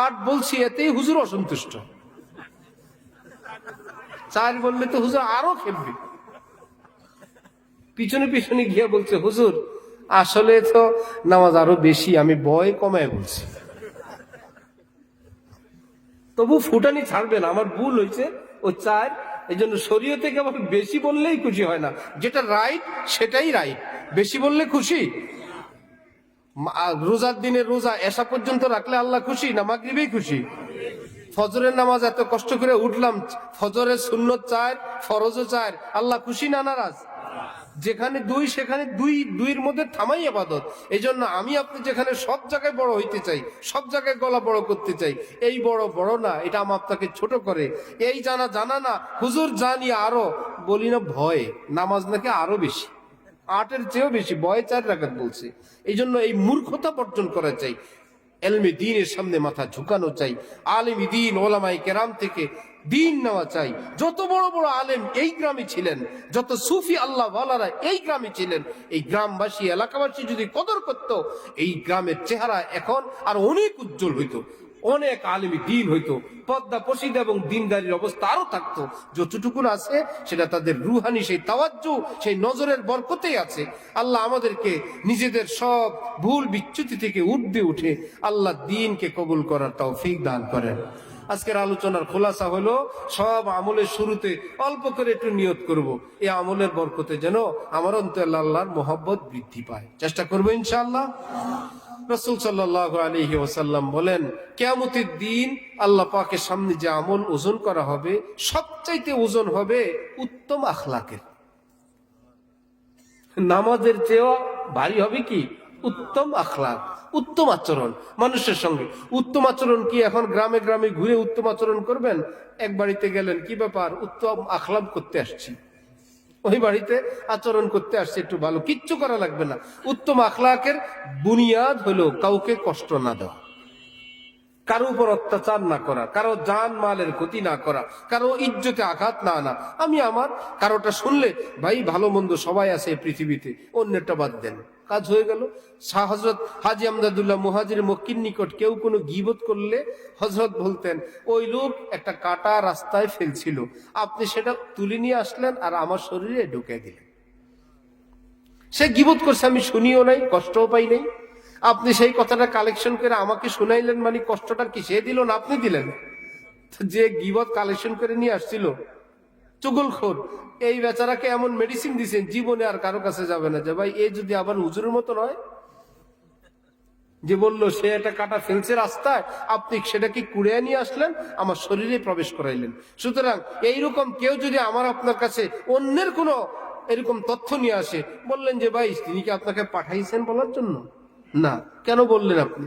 8 বলছি, এতেই হুজুর অসন্তুষ্ট। 4 বললে তো হুজুর আরো খেপবে। পিছনে পিছনে গিয়ে বলছে, হুজুর আসলে তো নামাজ আরো বেশি, আমি বয় কমায় বলছি। তবু ফুটানি ছাড়বে না, আমার ভুল হয়েছে, ও 4। এই জন্য শরীয়তে কেবল বেশি বললেই খুশি হয় না, যেটা রাইট সেটাই রাইট। বেশি বললে খুশি? রোজার দিনে রোজা এসা পর্যন্ত রাখলে আল্লাহ খুশি না মাগরিবেই খুশি? ফজরের নামাজ এত কষ্ট করে উঠলাম, ফজরের সুন্নত 4, ফরজও 4, আল্লাহ খুশি না নারাজ? যেখানে 2 সেখানে 2-2-এর মধ্যে থামাই ইবাদত। এই জন্য আমি আপনি যেখানে সব জায়গায় বড় হইতে চাই, সব জায়গায় গলা বড় করতে চাই, এই বড় বড় না, এটা আমার আপনাকে ছোট করে। এই জানা না, হুজুর জানি আরো, বলি না ভয়ে নামাজ নাকি আরো বেশি, 8-এর চেয়েও বেশি, ভয়ে 4 রাকাত বলছে। এই জন্য এই মূর্খতা বর্জন করা চাই, এলমে দ্বীনের সামনে মাথা ঝুঁকানো চাই, আলেম দ্বীন ওলামায়ে কেরাম থেকে দিন নেওয়া চাই। যত বড় বড় আলেম এই গ্রামে ছিলেন, যত সুফি আল্লাহ ওয়ালারা এই গ্রামে ছিলেন, এই গ্রামবাসী এলাকাবাসী যদি কদর করত, এই গ্রামের চেহারা এখন আর অনেক উজ্জ্বল হইতো, অনেক আলেম দ্বীন হইতো, পদ্মা পশিদা এবং দিনদারির অবস্থা আরো থাকতো। যতটুকুন আছে সেটা তাদের রুহানি সেই তাওয়াজ্জু, সেই নজরের বরকতেই আছে। আল্লাহ আমাদেরকে নিজেদের সব ভুল বিচ্যুতি থেকে ঊর্ধ্বে উঠে আল্লাহ দ্বীনকে কবুল করার তৌফিক দান করেন। আজকের আলোচনার খোলাসা হলো, সব আমলের শুরুতে অল্প করে একটু নিয়ত করব, এই আমলের বরকতে যেন আমার অন্তরে আল্লাহর মোহাব্বত বৃদ্ধি পায়। চেষ্টা করবো ইনশাআল্লাহ। রাসূল সাল্লাল্লাহু আলাইহি ওয়াসাল্লাম বলেন, কিয়ামতের দিন আল্লাহ পাকের সামনে যে আমল ওজন করা হবে, সবচাইতে ওজন হবে উত্তম আখলাকের। নামাজের চেয়েও ভারী হবে কি? উত্তম আখলাক, উত্তম আচরণ মানুষের সঙ্গে। উত্তম আচরণ কি এখন গ্রামে গ্রামে ঘুরে উত্তম আচরণ করবেন? এক বাড়িতে গেলেন, কি ব্যাপার? উত্তম আখলাক করতে আসছি, ওই বাড়িতে আচরণ করতে আসছে, একটু ভালো, কিচ্ছু করা লাগবে না। উত্তম আখলাকের বুনিয়াদ হলো কাউকে কষ্ট না দেওয়া, কারো উপর অত্যাচার না করা, কারো জান মালের ক্ষতি না করা, কারো ইজ্জতে আঘাত না আনা। আমি আমার কারোটা শুনলে, ভাই ভালো মন্দ সবাই আছে পৃথিবীতে, অন্যটা বাদ দেন, কাজ হয়ে গেল। শাহ হযরত হাজী আমদাদুল্লাহ মুহাজির মক্কির নিকট কেউ কোনো গীবত করলে হযরত বলতেন, ওই লোক একটা কাটা রাস্তায় ফেলছিল, আপনি সেটা তুলে নিয়ে আসলেন আর আমার শরীরে ঢুকে দিলেন। সে গীবত করছে, আমি শুনিও নাই, কষ্টও পাই নাই, আপনি সেই কথাটা কালেকশন করে আমাকে শুনাইলেন, মানে কষ্টটা কি সে দিল না আপনি দিলেন? যে গীবত কালেকশন করে নিয়ে আসছিল, চুগলখোর, এই বেচারাকে এমন মেডিসিন দিছেন, জীবনে আর কারো কাছে যাবে না যে ভাই এ যদি আবার হুজুরের মতো নয়, যে বললো সে একটা কাটা ফেলছে রাস্তায়, আপনি সেটাকে কুড়িয়ে নিয়ে আসলেন, আমার শরীরে প্রবেশ করাইলেন। সুতরাং এইরকম কেউ যদি আমার আপনার কাছে অন্যের কোনো এরকম তথ্য নিয়ে আসে, বললেন যে ভাই তিনি কি আপনাকে পাঠাইছেন বলার জন্য? না, কেন বললেন আপনি?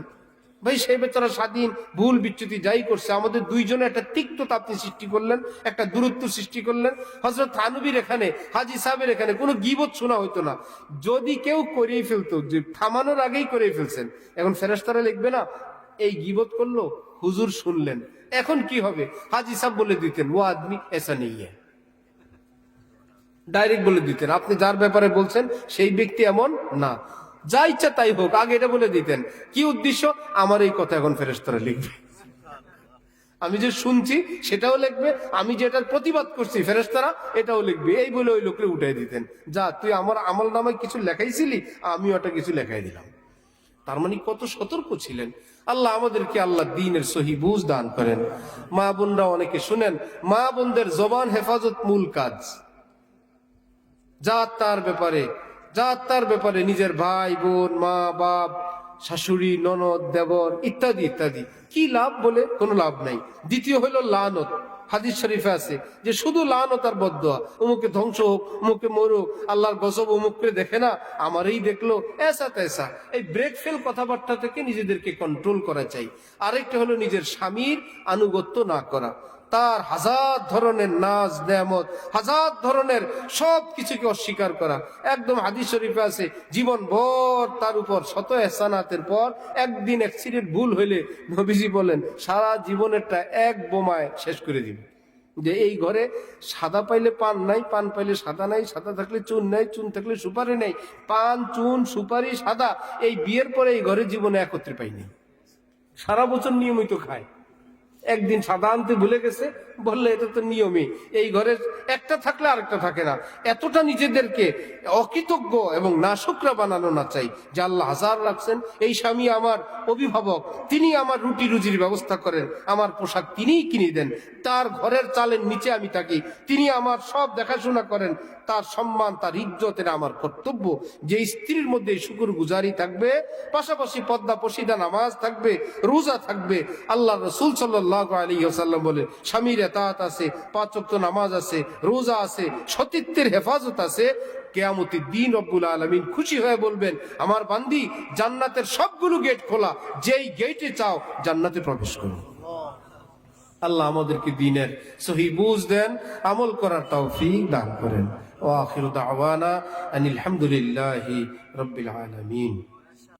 ভাই সেই বেচারা স্বাধীন, ভুল বিচ্যুতি যাই করছে, আমাদের দুইজনে একটা তিক্ততা আপনি সৃষ্টি করলেন, একটা দূরত্ব সৃষ্টি করলেন। হযরত থানবীর এখানে, হাজী সাহেবের এখানে কোনো গীবত শোনা হইতো না, যদি কেউ করেই ফেলতো, যে থামানোর আগেই করেই ফেলছেন, এখন ফেরেশতারা লিখবে না এই গীবত করলো, হুজুর শুনলেন, এখন কি হবে? হাজী সাহেব বলে দিতেন, ও আদমি এসা নেই, ডাইরেক্ট বলে দিতেন, আপনি যার ব্যাপারে বলছেন সেই ব্যক্তি এমন না, যা ইচ্ছা তাই হোক, আগে এটা বলে দিতেন। কি উদ্দেশ্য? আমার এই কথা এখন ফেরেশতারা লিখবে, আমি যে শুনছি সেটাও লিখবে, আমি যেটার প্রতিবাদ করছি ফেরেশতারা এটাও লিখবে, এই বলে ওই লোককে উঠাই দিতেন, যা তুই আমার আমল নামায় কিছু লেখাইছিলি, আমি ওটা কিছু লেখাই দিলাম। তার মানে কত সতর্ক ছিলেন। আল্লাহ আমাদেরকে আল্লাহ দ্বীনের সহি বুঝ দান করেন। মা বোনরা অনেকে শুনেন, মা বোনদের জবান হেফাজত মূল কাজ। জাত তার ব্যাপারে নিজের ভাই বোন, মা বাপ, শাশুড়ি, ননদ, দেবর ইত্যাদি ইত্যাদি, কি লাভ? বলে কোনো লাভ নাই। দ্বিতীয় হলো লানত। হাদিস শরীফে আছে যে শুধু লানত আর বদদোয়া, অমুকে ধ্বংস হোক, অমুকে মরুক, আল্লাহর গজব অমুককে দেখে না, আমারই দেখলো, এসা তেসা, এই ব্রেক ফেল কথাবার্তা থেকে নিজেদেরকে কন্ট্রোল করা চাই। আরেকটা হলো নিজের স্বামীর আনুগত্য না করা, তার হাজার ধরনের নাজ নেয়ামত, হাজার ধরনের সব কিছুকে অস্বীকার করা। একদম হাদিস শরীফে আছে, জীবন ভর তার উপর শত এহসানাতের পর একদিন অ্যাক্সিডেন্ট ভুল হইলে নবীজি বলেন সারা জীবনেরটা এক বোমায় শেষ করে দিবে। যে এই ঘরে সাদা পাইলে পান নাই, পান পাইলে সাদা নাই, সাদা থাকলে চুন নাই, চুন থাকলে সুপারি নাই, পান চুন সুপারি সাদা, এই বিয়ের পরে এই ঘরে জীবনে একত্রে পাইনি, সারা বছর নিয়মিত খায়, একদিন সাদা আনতে ভুলে গেছে, বললে এটা তো নিয়মই, এই ঘরের একটা থাকলে আরেকটা থাকে না। এতটা নিজেদেরকে অকৃতজ্ঞ এবং নাশুকরা বানানো না চাই যে আল্লাহ হাজার রাখছেন, এই স্বামী আমার অভিভাবক, তিনি আমার রুটি রুজির ব্যবস্থা করেন, আমার পোশাক তিনিই কিনে দেন, তার ঘরের চালের নিচে আমি থাকি, তিনি আমার সব দেখাশোনা করেন, তার সম্মান তার ইজ্জতের আমার কর্তব্য। যে স্ত্রীর মধ্যে শুকুর গুজারি থাকবে, পাশাপাশি পর্দা পশিদা নামাজ থাকবে, রোজা থাকবে। আল্লাহ রাসূল সাল্লাল্লাহু আলাইহি ওয়াসাল্লাম বলে স্বামীর ইতাআত আছে, 5 ওয়াক্ত নামাজ আছে, রোজা আছে, সতীত্বের হেফাজত আছে। কিয়ামতের দিন রব্বুল আলামিন খুশি হয়ে বলবেন, আমার বান্দি জান্নাতের সবগুলো গেট খোলা, যেই গেটে চাও জান্নাতে প্রবেশ করো। আল্লাহ আমাদেরকে দ্বীনের সহি বুঝ দেন, আমল করার তৌফিক দান করেন। ওয়া আখিরু দাওয়ানা আনিল হামদুলিল্লাহি রাব্বিল আলামিন।